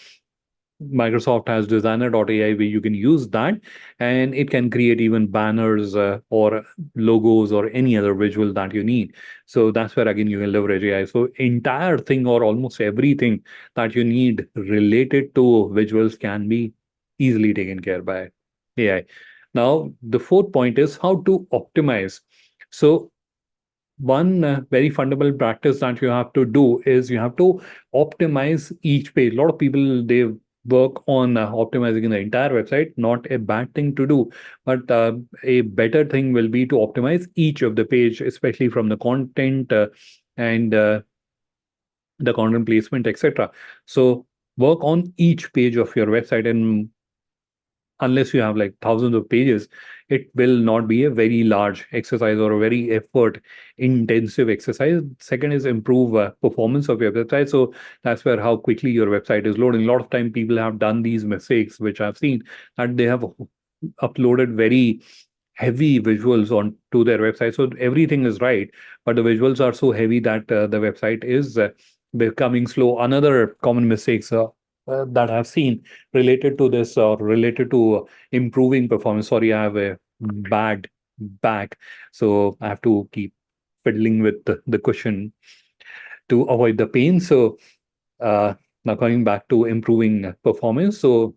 Microsoft has designer.ai where you can use that, and it can create even banners or logos or any other visual that you need. So that's where again you can leverage AI. So entire thing or almost everything that you need related to visuals can be easily taken care by AI. Now, the fourth point is how to optimize. So one very fundamental practice that you have to do is you have to optimize each page. A lot of people, they work on optimizing the entire website. Not a bad thing to do, but a better thing will be to optimize each of the page, especially from the content and the content placement, etc. So work on each page of your website, and unless you have like thousands of pages, it will not be a very large exercise or a very effort intensive exercise. Second is improve performance of your website. So that's where how quickly your website is loading. A lot of time people have done these mistakes, which I've seen, that they have uploaded very heavy visuals onto their website. So everything is right, but the visuals are so heavy that the website is becoming slow. Another common mistakes that I've seen related to this or related to improving performance. Sorry, I have a bad back, so I have to keep fiddling with the cushion to avoid the pain. So now coming back to improving performance. So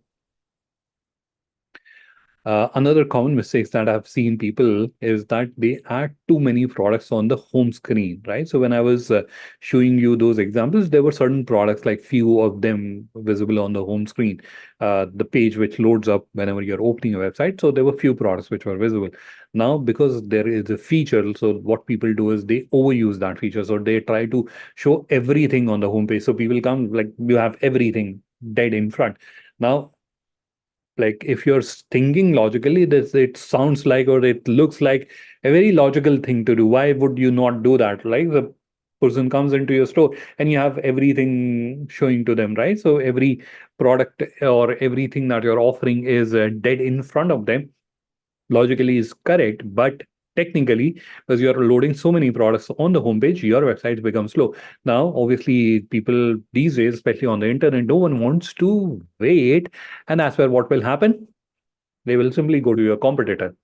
another common mistakes that I've seen people is that they add too many products on the home screen, right? So when I was showing you those examples, there were certain products, like few of them visible on the home screen, the page which loads up whenever you're opening a website. So there were few products which were visible. Now, because there is a feature, so what people do is they overuse that feature. So they try to show everything on the homepage. So people come like you have everything dead in front. Now, like if you're thinking logically, this it sounds like or it looks like a very logical thing to do. Why would you not do that? Like the person comes into your store and you have everything showing to them, right? So every product or everything that you're offering is dead in front of them. Logically is correct, but technically, because you're loading so many products on the homepage, your website becomes slow. Now, obviously, people these days, especially on the internet, no one wants to wait, and that's where what will happen? They will simply go to your competitor,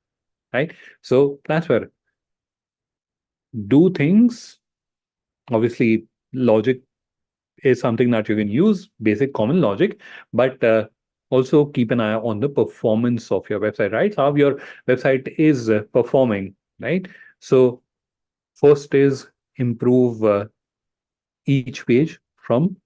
right? So that's where do things. Obviously, logic is something that you can use, basic common logic, but also keep an eye on the performance of your website, right? How your website is performing, right? So first is improve each page from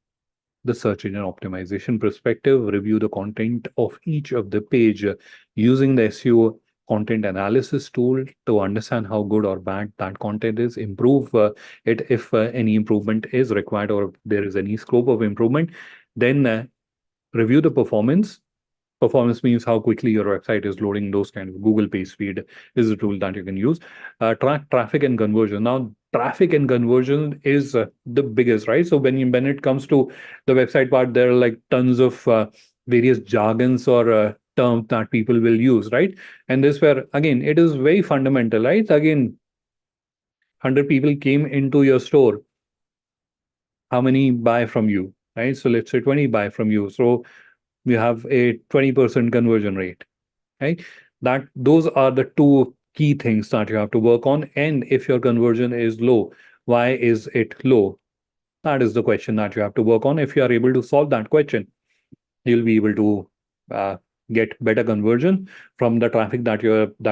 the search engine optimization perspective. Review the content of each of the page using the SEO content analysis tool to understand how good or bad that content is. Improve it if any improvement is required or there is any scope of improvement. Then review the performance. Performance means how quickly your website is loading. Those kind of Google page speed is a tool that you can use. Track traffic and conversion. Now, traffic and conversion is the biggest, right? So when it comes to the website part, there are like tons of various jargons or terms that people will use, right? And this where again it is very fundamental, right? Again, 100 people came into your store. How many buy from you, right? So let's say 20 buy from you. So you have a 20% conversion rate, right? That those are the two key things that you have to work on. And if your conversion is low, why is it low? That is the question that you have to work on. If you are able to solve that question, you'll be able to uh, get better conversion from the traffic that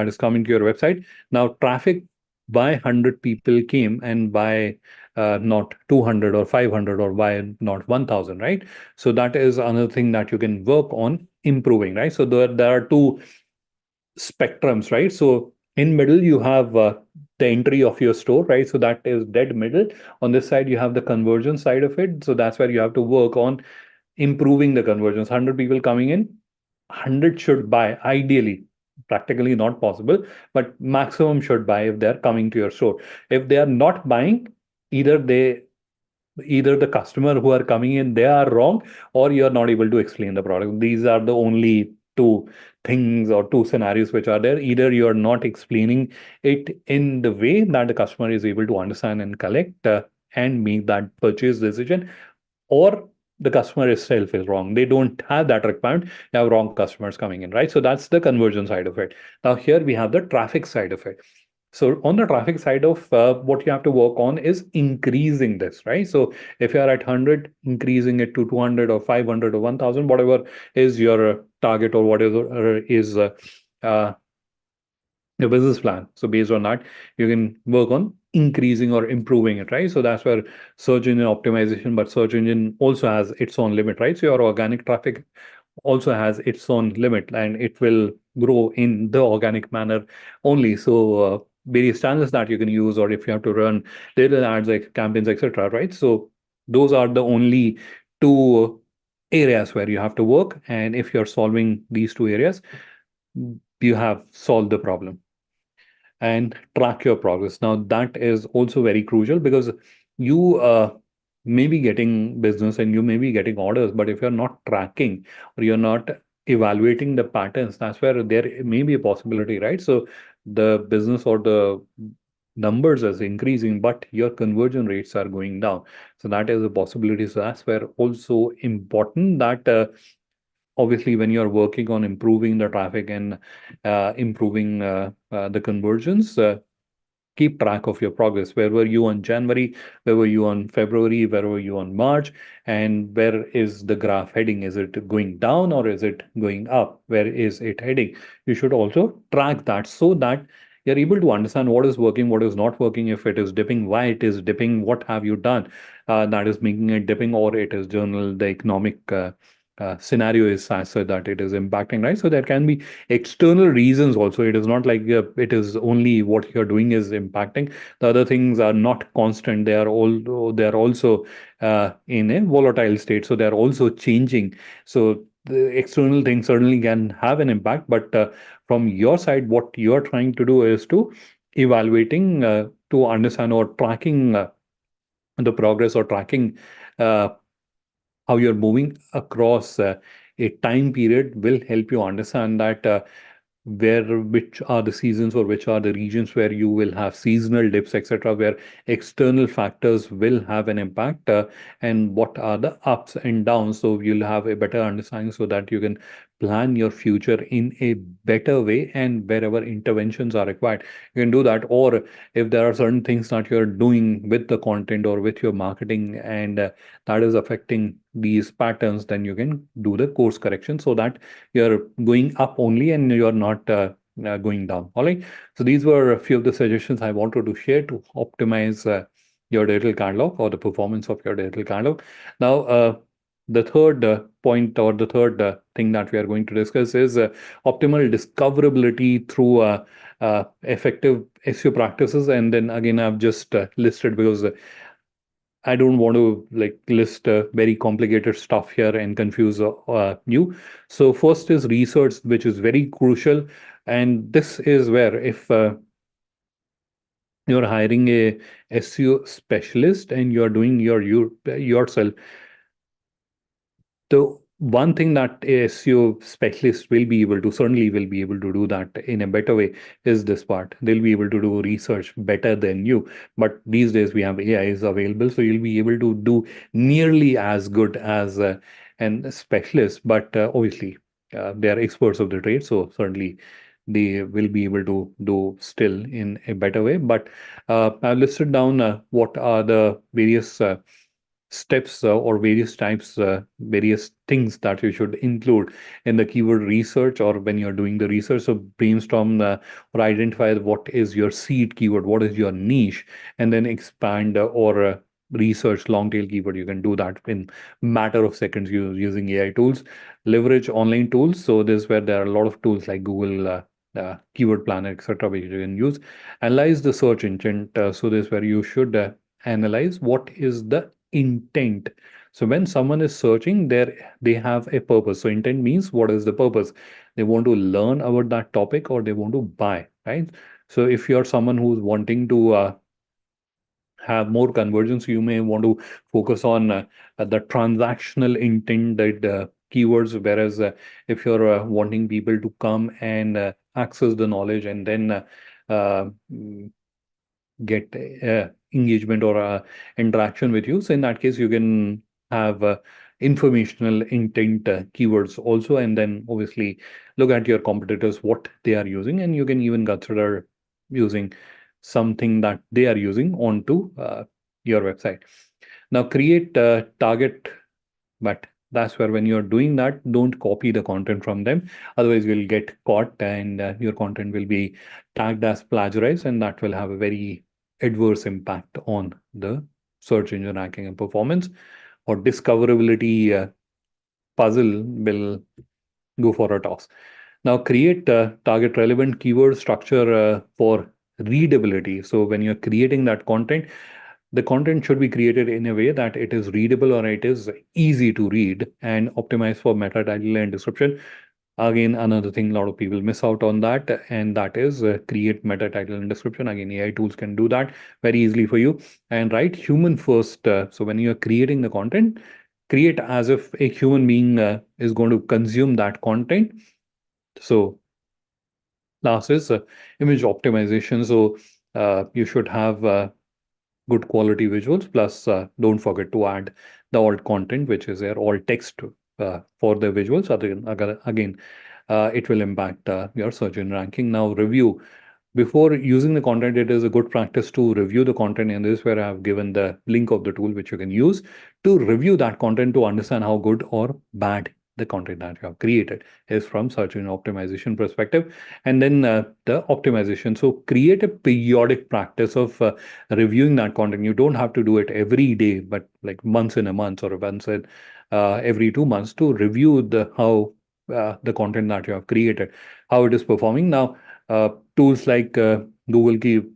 is coming to your website. Now, traffic by 100 people came, and by not 200 or 500, or by not 1000, right? So that is another thing that you can work on improving, right? So there are two spectrums, right? So in middle you have the entry of your store, right? So that is dead middle. On this side you have the conversion side of it. So that's where you have to work on improving the conversions. 100 people coming in, 100 should buy ideally. Practically not possible, but maximum should buy if they're coming to your store. If they are not buying, either they either the customer who are coming in, they are wrong, or you're not able to explain the product. These are the only two things or two scenarios which are there. Either you're not explaining it in the way that the customer is able to understand and collect and make that purchase decision, or the customer itself is wrong. They don't have that requirement. They have wrong customers coming in, right? So that's the conversion side of it. Now here we have the traffic side of it. So on the traffic side of what you have to work on is increasing this, right? So if you are at 100, increasing it to 200 or 500 or 1000, whatever is your target, or whatever is uh, your business plan. So based on that, you can work on increasing or improving it, right? So that's where search engine optimization, but search engine also has its own limit, right? So your organic traffic also has its own limit, and it will grow in the organic manner only. So various channels that you can use, or if you have to run little ads like campaigns, etc., right? So those are the only two areas where you have to work. And if you're solving these two areas, you have solved the problem. And track your progress. Now, that is also very crucial, because you may be getting business and you may be getting orders, but if you're not tracking or you're not evaluating the patterns, that's where there may be a possibility, right? So the business or the numbers is increasing, but your conversion rates are going down. So that is a possibility. So that's where also important that obviously when you're working on improving the traffic and improving the conversions, keep track of your progress. Where were you on January? Where were you on February? Where were you on March? And where is the graph heading? Is it going down or is it going up? Where is it heading? You should also track that, so that you're able to understand what is working, what is not working. If it is dipping, why it is dipping, what have you done that is making it dipping, or it is journal, the economic scenario is such that it is impacting, right? So there can be external reasons also. It is not like it is only what you're doing is impacting. The other things are not constant. They are also in a volatile state. So they're also changing. So the external things certainly can have an impact. But from your side, what you're trying to do is to evaluating to understand or tracking the progress, or tracking uh, how you're moving across a time period will help you understand that where which are the seasons or which are the regions where you will have seasonal dips, etc., where external factors will have an impact, and what are the ups and downs. So you'll have a better understanding, so that you can plan your future in a better way, and wherever interventions are required, you can do that. Or if there are certain things that you're doing with the content or with your marketing, and that is affecting these patterns, then you can do the course correction, so that you're going up only and you're not going down. All right. So these were a few of the suggestions I wanted to share to optimize your digital catalog, or the performance of your digital catalog. Now, the third point, or the third thing that we are going to discuss is optimal discoverability through effective SEO practices. And then again, I've just listed, because I don't want to like list very complicated stuff here and confuse you. So first is research, which is very crucial, and this is where if you're hiring a SEO specialist and you're doing your yourself, the one thing that a SEO specialist will be able to, certainly will be able to do that in a better way, is this part. They'll be able to do research better than you. But these days we have AI is available, so you'll be able to do nearly as good as an specialist. But obviously, they are experts of the trade, so certainly they will be able to do still in a better way. But I've listed down what are the various steps or various types, various things that you should include in the keyword research or when you're doing the research. So brainstorm or identify what is your seed keyword, what is your niche, and then expand or research long tail keyword. You can do that in matter of seconds using AI tools. Leverage online tools. So this is where there are a lot of tools like Google. Keyword planner, etc., which you can use. Analyze the search intent. So this is where you should analyze what is the intent. So when someone is searching, they have a purpose. So intent means what is the purpose? They want to learn about that topic or they want to buy, right? So if you're someone who's wanting to have more conversions, you may want to focus on the transactional intended keywords. Whereas if you're wanting people to come and access the knowledge and then uh, get engagement or interaction with you. So in that case, you can have informational intent keywords also, and then obviously look at your competitors, what they are using, and you can even consider using something that they are using onto your website. Now, create target, but that's where when you're doing that, don't copy the content from them. Otherwise, you'll get caught and your content will be tagged as plagiarized, and that will have a very adverse impact on the search engine ranking and performance. Or discoverability puzzle will go for a toss. Now, create target relevant keyword structure for readability. So when you're creating that content, the content should be created in a way that it is readable or it is easy to read and optimized for meta title and description. Again, another thing, a lot of people miss out on that, and that is create meta title and description. Again, AI tools can do that very easily for you. And write human first. So when you're creating the content, create as if a human being is going to consume that content. So last is image optimization. So you should have good quality visuals. Plus, don't forget to add the alt content, which is there, alt text for the visuals. Again, it will impact your search engine ranking. Now, review. Before using the content, it is a good practice to review the content. And this is where I have given the link of the tool which you can use to review that content to understand how good or bad the content that you have created is from search engine optimization perspective. And then the optimization. So create a periodic practice of reviewing that content. You don't have to do it every day, but like once in a month or once in every 2 months to review the content that you have created, how it is performing. Now, tools like Google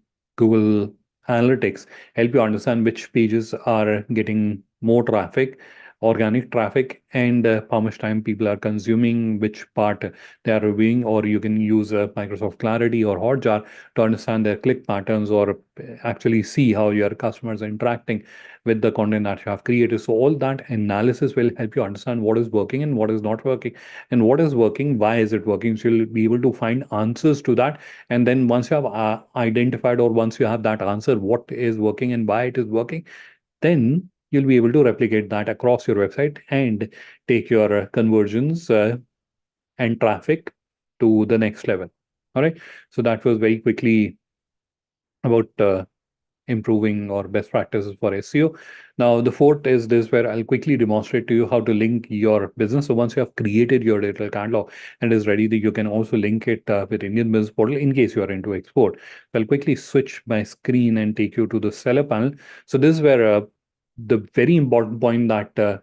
Analytics help you understand which pages are getting more traffic, organic traffic, and how much time people are consuming, which part they are reviewing. Or you can use Microsoft Clarity or Hotjar to understand their click patterns or actually see how your customers are interacting with the content that you have created. So all that analysis will help you understand what is working and what is not working, and what is working, why is it working. So you'll be able to find answers to that. And then once you have identified, or once you have that answer, what is working and why it is working, then you'll be able to replicate that across your website and take your conversions and traffic to the next level. All right. So that was very quickly about improving or best practices for SEO. Now, the fourth is this, where I'll quickly demonstrate to you how to link your business. So once you have created your digital catalog and is ready, that you can also link it with Indian Business Portal in case you are into export. So I'll quickly switch my screen and take you to the seller panel. So this is where the very important point that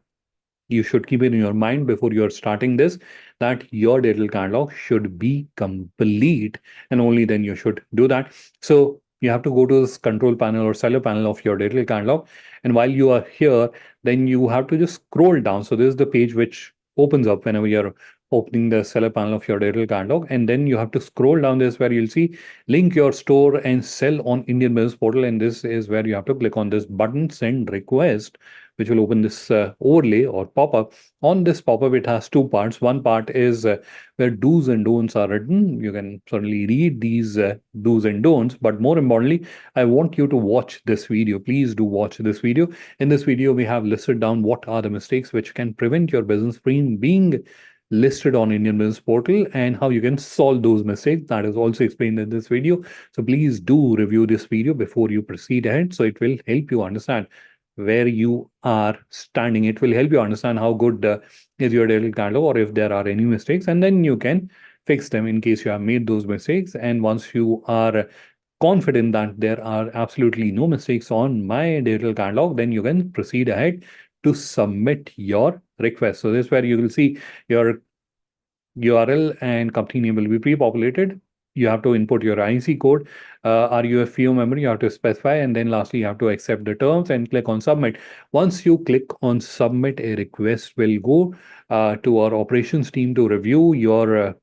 you should keep it in your mind before you're starting this, that your digital catalog should be complete, and only then you should do that. So you have to go to this control panel or seller panel of your digital catalog. And while you are here, then you have to just scroll down. So this is the page which opens up whenever you're opening the seller panel of your digital catalog. And then you have to scroll down this, where you'll see link your store and sell on Indian Business Portal. And this is where you have to click on this button, send request, which will open this overlay or pop-up. On this pop-up, it has two parts. One part is where do's and don'ts are written. You can certainly read these do's and don'ts, but more importantly, I want you to watch this video. Please do watch this video. In this video, we have listed down what are the mistakes which can prevent your business from being listed on Indian Business Portal, and how you can solve those mistakes. That is also explained in this video. So please do review this video before you proceed ahead. So it will help you understand where you are standing. It will help you understand how good is your digital catalog, or if there are any mistakes, and then you can fix them in case you have made those mistakes. And once you are confident that there are absolutely no mistakes on my digital catalog, then you can proceed ahead to submit your request. So this is where you will see your URL and company name will be pre-populated. You have to input your IC code. Are you a FIO member? You have to specify. And then lastly, you have to accept the terms and click on submit. Once you click on submit, a request will go to our operations team to review your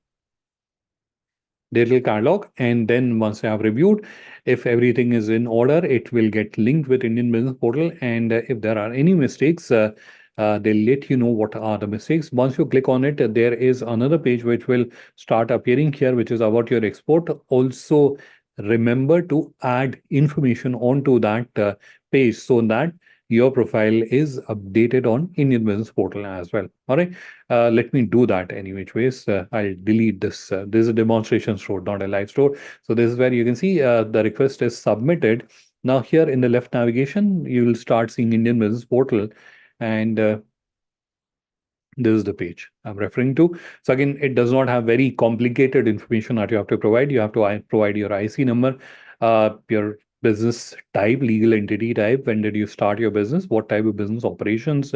digital catalog. And then once I have reviewed, if everything is in order, it will get linked with Indian Business Portal. And if there are any mistakes, they'll let you know what are the mistakes. Once you click on it, there is another page which will start appearing here, which is about your export. Also, remember to add information onto that page so that your profile is updated on Indian Business Portal as well. All right. Let me do that any which ways. I'll delete this. This is a demonstration store, not a live store. So this is where you can see the request is submitted. Now here in the left navigation, you will start seeing Indian Business Portal, and this is the page I'm referring to. So again, it does not have very complicated information that you have to provide. You have to provide your IC number, your business type, legal entity type. When did you start your business? What type of business operations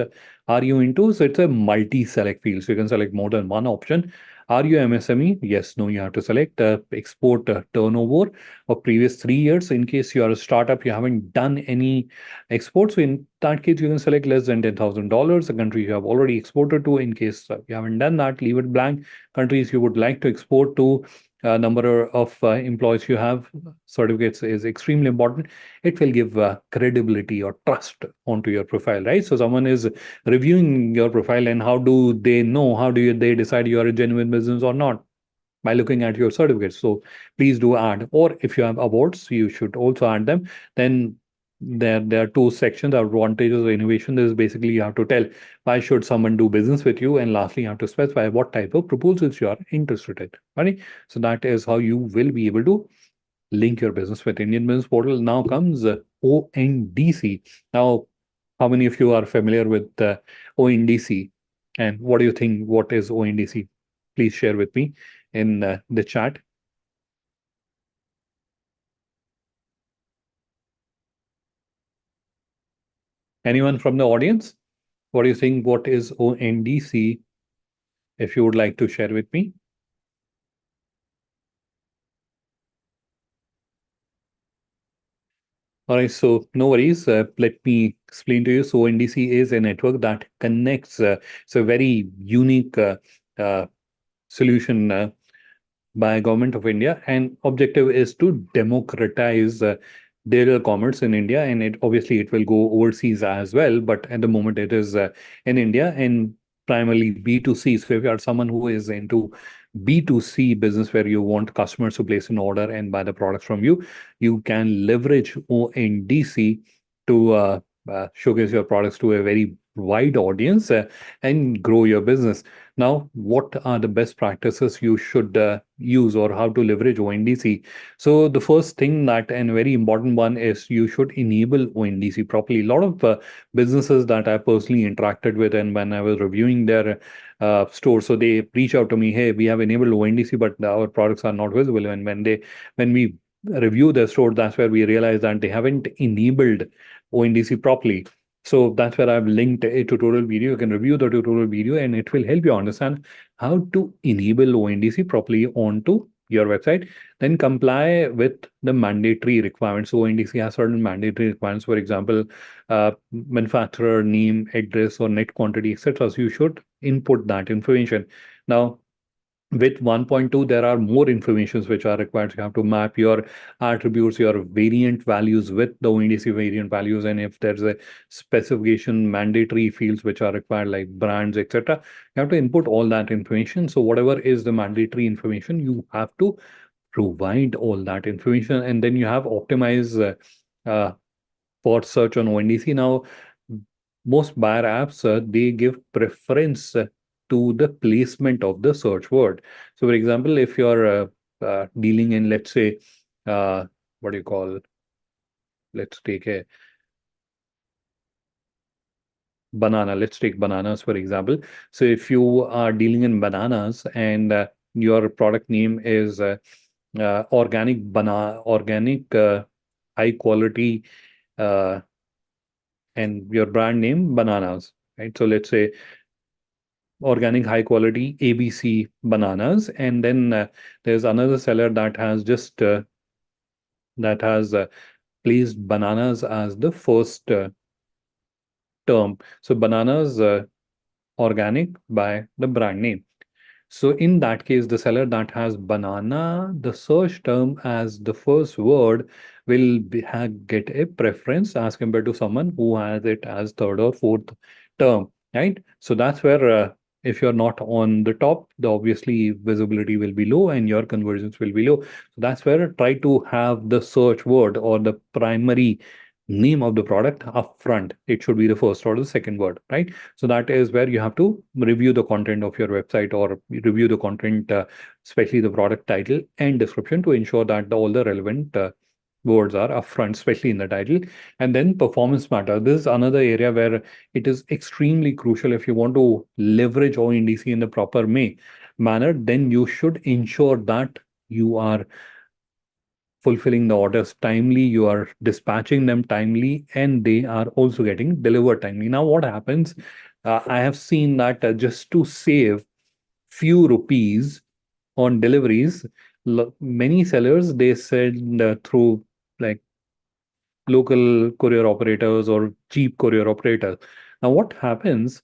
are you into? So it's a multi-select field. So you can select more than one option. Are you MSME? Yes, no, you have to select export turnover of previous 3 years. In case you are a startup, you haven't done any export. So in that case, you can select less than $10,000, the country you have already exported to. In case you haven't done that, leave it blank. Countries you would like to export to, number of employees you have, certificates is extremely important. It will give credibility or trust onto your profile, right? So someone is reviewing your profile, and how do they know? How do they decide you are a genuine business or not? By looking at your certificates. So please do add, or if you have awards, you should also add them. Then there are two sections: advantages of innovation. This is basically you have to tell why should someone do business with you, and lastly you have to specify what type of proposals you are interested in. Right? So that is how you will be able to link your business with Indian Business Portal. Now comes ONDC. Now, how many of you are familiar with ONDC? And what do you think? What is ONDC? Please share with me in the chat. Anyone from the audience? What do you think? What is ONDC? If you would like to share with me. All right, so no worries. Let me explain to you. So ONDC is a network that connects. It's a very unique uh, solution by Government of India, and objective is to democratize digital commerce in India, and it obviously it will go overseas as well, but at the moment it is in India and primarily B2C. So if you are someone who is into B2C business where you want customers to place an order and buy the products from you, you can leverage ONDC to showcase your products to a very wide audience and grow your business. Now, what are the best practices you should use, or how to leverage ONDC? So the first thing that, and very important one, is you should enable ONDC properly. A lot of businesses that I personally interacted with, and when I was reviewing their store, so they reach out to me, hey, we have enabled ONDC, but our products are not visible. And when we review their store, that's where we realize that they haven't enabled ONDC properly. So that's where I've linked a tutorial video. You can review the tutorial video, and it will help you understand how to enable ONDC properly onto your website. Then comply with the mandatory requirements. So ONDC has certain mandatory requirements. For example, manufacturer name, address, or net quantity, etc. So you should input that information. Now, with 1.2, there are more informations which are required. You have to map your attributes, your variant values with the ONDC variant values, and if there's a specification mandatory fields which are required, like brands, etc., you have to input all that information. So whatever is the mandatory information, you have to provide all that information, and then you have optimize for search on ONDC. Now, most buyer apps, they give preference to the placement of the search word. So, for example, if you're dealing in, let's say, what do you call, let's take a banana. Let's take bananas for example. So if you are dealing in bananas and your product name is organic high quality, uh, and your brand name bananas, right? So let's say organic high quality ABC bananas, and then there's another seller that has placed bananas as the first term. So bananas organic by the brand name. So in that case, the seller that has banana, the search term as the first word will get a preference as compared to someone who has it as third or fourth term, right? So that's where if you're not on the top, the obviously visibility will be low and your conversions will be low. So that's where try to have the search word or the primary name of the product up front. It should be the first or the second word, right? So that is where you have to review the content of your website or review the content, especially the product title and description, to ensure that all the relevant words are upfront, especially in the title. And then performance matter. This is another area where it is extremely crucial. If you want to leverage ONDC in the proper manner, then you should ensure that you are fulfilling the orders timely, you are dispatching them timely, and they are also getting delivered timely. Now, what happens? I have seen that just to save few rupees on deliveries, many sellers they send through like local courier operators or cheap courier operators. Now, what happens?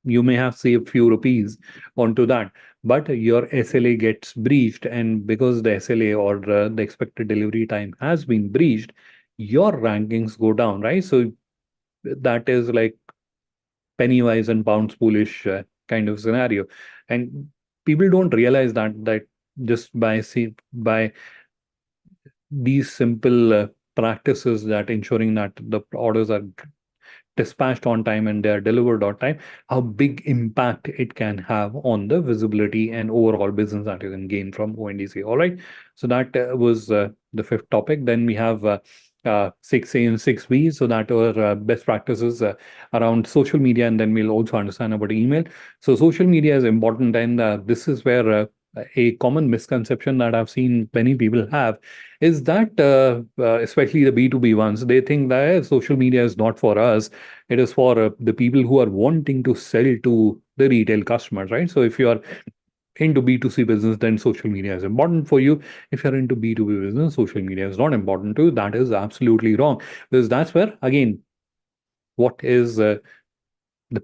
You may have saved few rupees onto that, but your SLA gets breached, and because the SLA or the expected delivery time has been breached, your rankings go down, right? So that is like penny wise and pounds foolish kind of scenario, and people don't realize that just by these simple practices, that ensuring that the orders are dispatched on time and they are delivered on time, how big impact it can have on the visibility and overall business that you can gain from ONDC. All right. So that was the fifth topic. Then we have 6A and 6B. So that are best practices around social media. And then we'll also understand about email. So social media is important. And this is where a common misconception that I've seen many people have is that, especially the B2B ones, they think that social media is not for us. It is for the people who are wanting to sell to the retail customers, right? So if you are into B2C business, then social media is important for you. If you're into B2B business, social media is not important to you. That is absolutely wrong, because that's where, again, what is the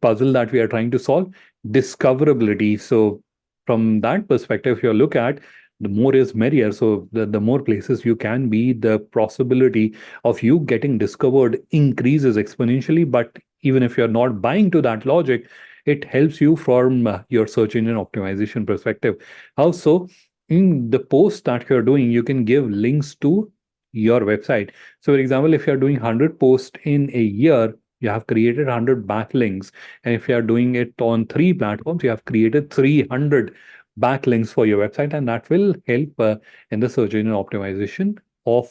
puzzle that we are trying to solve? Discoverability. So from that perspective, if you look at, the more is merrier. So the more places you can be, the possibility of you getting discovered increases exponentially. But even if you're not buying to that logic, it helps you from your search engine optimization perspective. Also, in the post that you're doing, you can give links to your website. So for example, if you're doing 100 posts in a year, you have created 100 backlinks. And if you are doing it on 3 platforms, you have created 300 backlinks for your website, and that will help in the search engine optimization of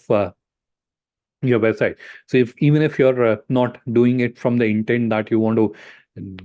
your website. So if even if you're not doing it from the intent that you want to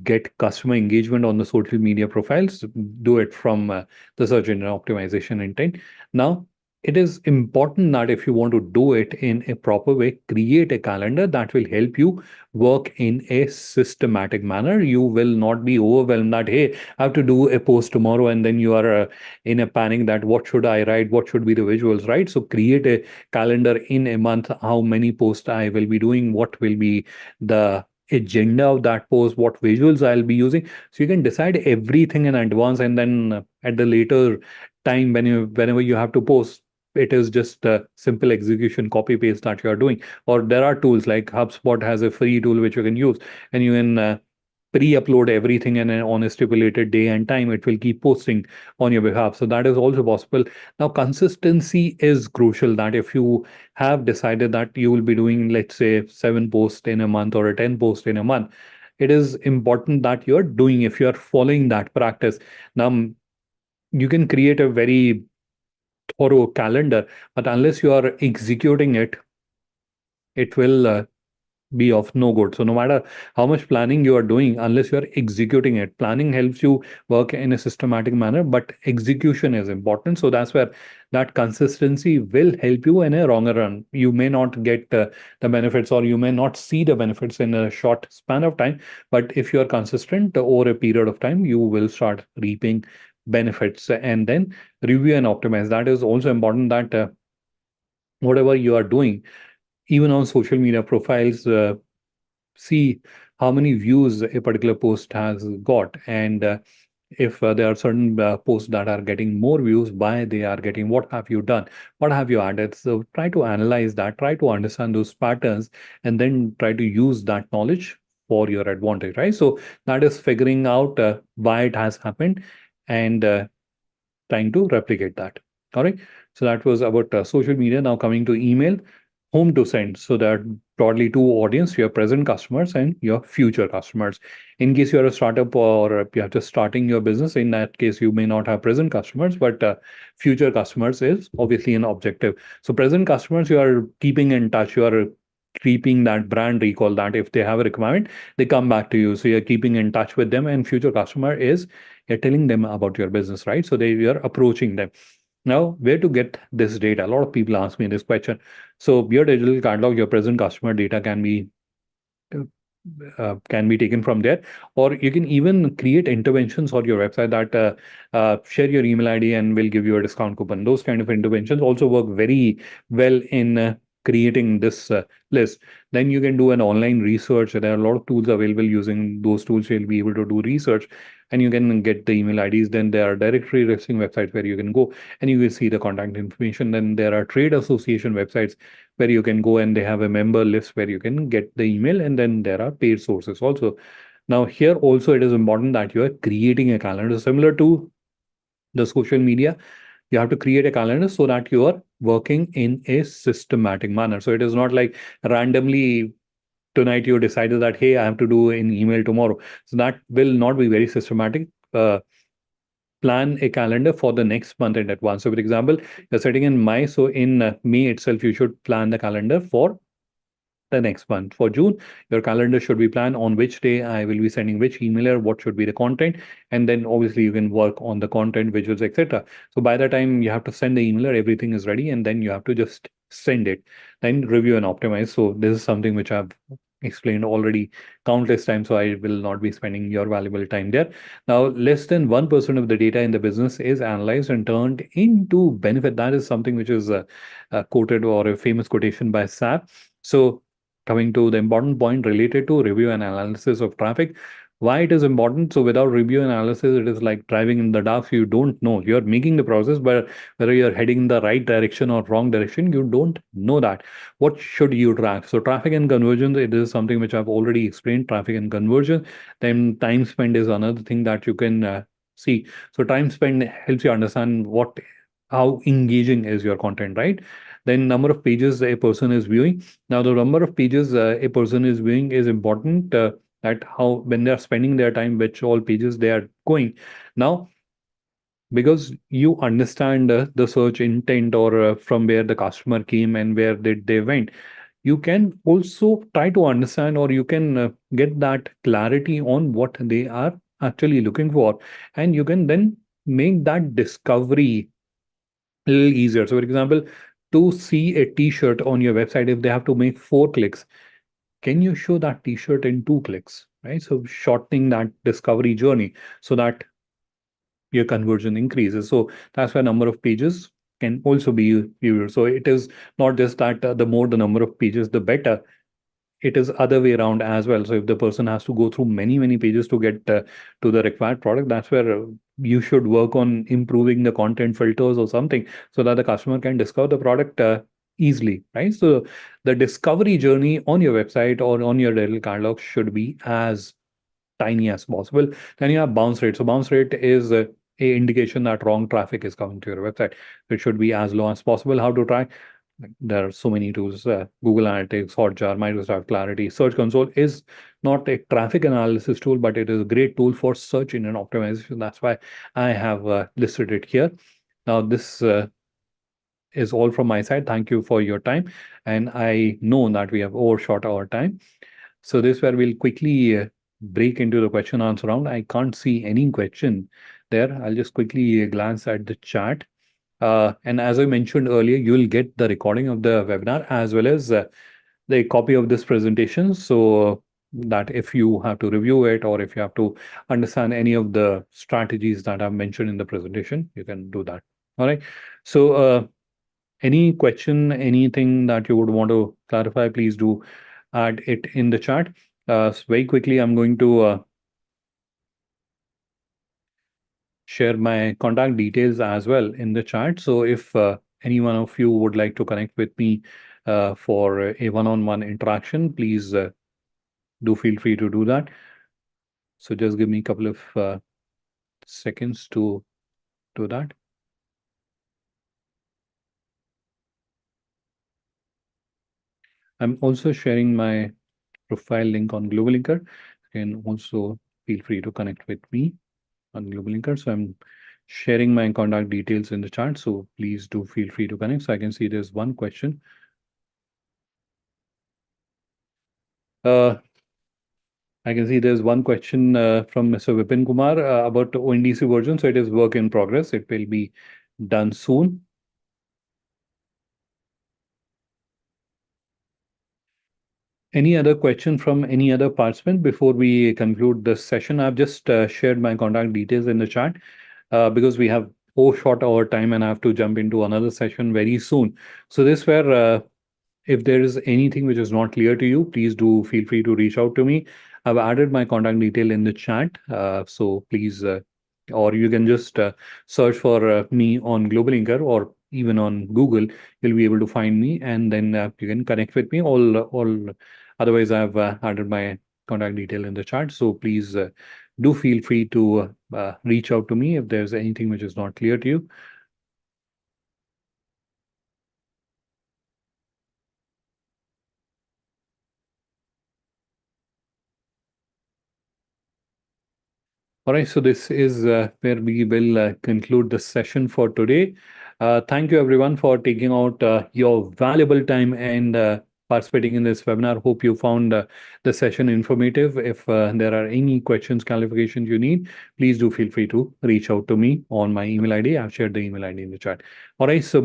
get customer engagement on the social media profiles, do it from the search engine optimization intent. Now, it is important that if you want to do it in a proper way, create a calendar that will help you work in a systematic manner. You will not be overwhelmed that, hey, I have to do a post tomorrow, and then you are in a panic that what should I write, what should be the visuals, right? So create a calendar in a month, how many posts I will be doing, what will be the agenda of that post, what visuals I'll be using. So you can decide everything in advance, and then at the later time, whenever you have to post, it is just a simple execution, copy paste that you are doing. Or there are tools like HubSpot has a free tool which you can use, and you can pre-upload everything, and on a stipulated day and time it will keep posting on your behalf. So that is also possible. Now, consistency is crucial. That if you have decided that you will be doing, let's say, 7 posts in a month or a 10 post in a month, it is important that you're doing, if you're following that practice. Now, you can create a very thorough calendar, but unless you are executing it, it will be of no good. So no matter how much planning you are doing, unless you are executing it, planning helps you work in a systematic manner, but execution is important. So that's where that consistency will help you in a longer run. You may not get the benefits, or you may not see the benefits in a short span of time, but if you are consistent over a period of time, you will start reaping benefits. And then review and optimize. That is also important, that whatever you are doing, even on social media profiles, see how many views a particular post has got, and if there are certain posts that are getting more views, why they are getting, what have you done, what have you added. So try to analyze that, try to understand those patterns, and then try to use that knowledge for your advantage, right? So that is figuring out why it has happened, and trying to replicate that. All right. So that was about social media. Now coming to email, whom to send. So there are broadly two audience: your present customers and your future customers. In case you're a startup or you're just starting your business, in that case you may not have present customers, but future customers is obviously an objective. So present customers, you are keeping in touch, you are keeping that brand recall, that if they have a requirement, they come back to you. So you're keeping in touch with them. And future customer is, you're telling them about your business, right? So you're approaching them. Now, where to get this data? A lot of people ask me this question. So your digital catalog, your present customer data uh, can be taken from there, or you can even create interventions on your website that share your email ID and will give you a discount coupon. Those kind of interventions also work very well in creating this list. Then you can do an online research. There are a lot of tools available. Using those tools, you'll be able to do research, and you can get the email IDs. Then there are directory listing websites where you can go and you will see the contact information. Then there are trade association websites where you can go and they have a member list where you can get the email, and then there are paid sources also. Now here also it is important that you are creating a calendar similar to the social media. You have to create a calendar so that you are working in a systematic manner. So it is not like randomly tonight you decided that, hey, I have to do an email tomorrow. So that will not be very systematic. Plan a calendar for the next month in advance. So for example, you're setting in May, so in May itself you should plan the calendar for the next month. For June, your calendar should be planned on which day I will be sending which emailer, what should be the content, and then obviously you can work on the content, visuals, etc. So by the time you have to send the emailer, everything is ready, and then you have to just send it, then review and optimize. So this is something which I've explained already countless times, so I will not be spending your valuable time there. Now, less than 1% of the data in the business is analyzed and turned into benefit. That is something which is quoted, or a famous quotation by SAP. So coming to the important point related to review and analysis of traffic, why it is important. So without review and analysis, it is like driving in the dark. So you don't know, you're making the process, but whether you're heading in the right direction or wrong direction, you don't know that. What should you track? So traffic and conversion, it is something which I've already explained. Traffic and conversion. Then time spent is another thing that you can see. So time spent helps you understand how engaging is your content, right? Then number of pages a person is viewing. Now, the number of pages a person is viewing is important. At how, when they are spending their time, which all pages they are going. Now, because you understand the search intent, or from where the customer came and where did they went, you can also try to understand, or you can get that clarity on what they are actually looking for, and you can then make that discovery a little easier. So, for example, to see a t-shirt on your website, if they have to make 4 clicks, can you show that t-shirt in 2 clicks, right? So shortening that discovery journey so that your conversion increases. So that's why number of pages can also be viewed. So it is not just that the more the number of pages, the better. It is other way around as well. So if the person has to go through many pages to get to the required product, that's where you should work on improving the content filters or something, so that the customer can discover the product easily, right? So the discovery journey on your website or on your digital catalog should be as tiny as possible. Then you have bounce rate. So bounce rate is a indication that wrong traffic is coming to your website. It should be as low as possible. How to track? Like, there are so many tools: Google Analytics, Hotjar, Microsoft Clarity. Search Console is not a traffic analysis tool, but it is a great tool for search engine optimization. That's why I have listed it here. Now, this is all from my side. Thank you for your time. And I know that we have overshot our time. So this where we'll quickly break into the question answer round. I can't see any question there. I'll just quickly glance at the chat. And as I mentioned earlier, you will get the recording of the webinar as well as the copy of this presentation. So that if you have to review it or if you have to understand any of the strategies that I've mentioned in the presentation, you can do that. All right. So any question, anything that you would want to clarify, please do add it in the chat. Very quickly, I'm going to share my contact details as well in the chat. So if any one of you would like to connect with me for a one-on-one interaction, please do feel free to do that. So just give me a couple of seconds to do that. I'm also sharing my profile link on GlobalLinker. You can also feel free to connect with me on GlobalLinker. So I'm sharing my contact details in the chat. So please do feel free to connect. So I can see there's one question. I can see there's one question from Mr. Vipin Kumar about the ONDC version. So it is work in progress. It will be done soon. Any other question from any other participant before we conclude this session? I've just shared my contact details in the chat because we have overshot our time and I have to jump into another session very soon. So this where if there is anything which is not clear to you, please do feel free to reach out to me. I've added my contact detail in the chat. So please, or you can just search for me on GlobalLinker or even on Google. You'll be able to find me and then you can connect with me. All. Otherwise, I've added my contact detail in the chat. So please do feel free to reach out to me if there's anything which is not clear to you. All right, so this is where we will conclude the session for today. Thank you, everyone, for taking out your valuable time and participating in this webinar. Hope you found the session informative. If there are any questions, clarifications you need, please do feel free to reach out to me on my email ID. I've shared the email ID in the chat. All right, so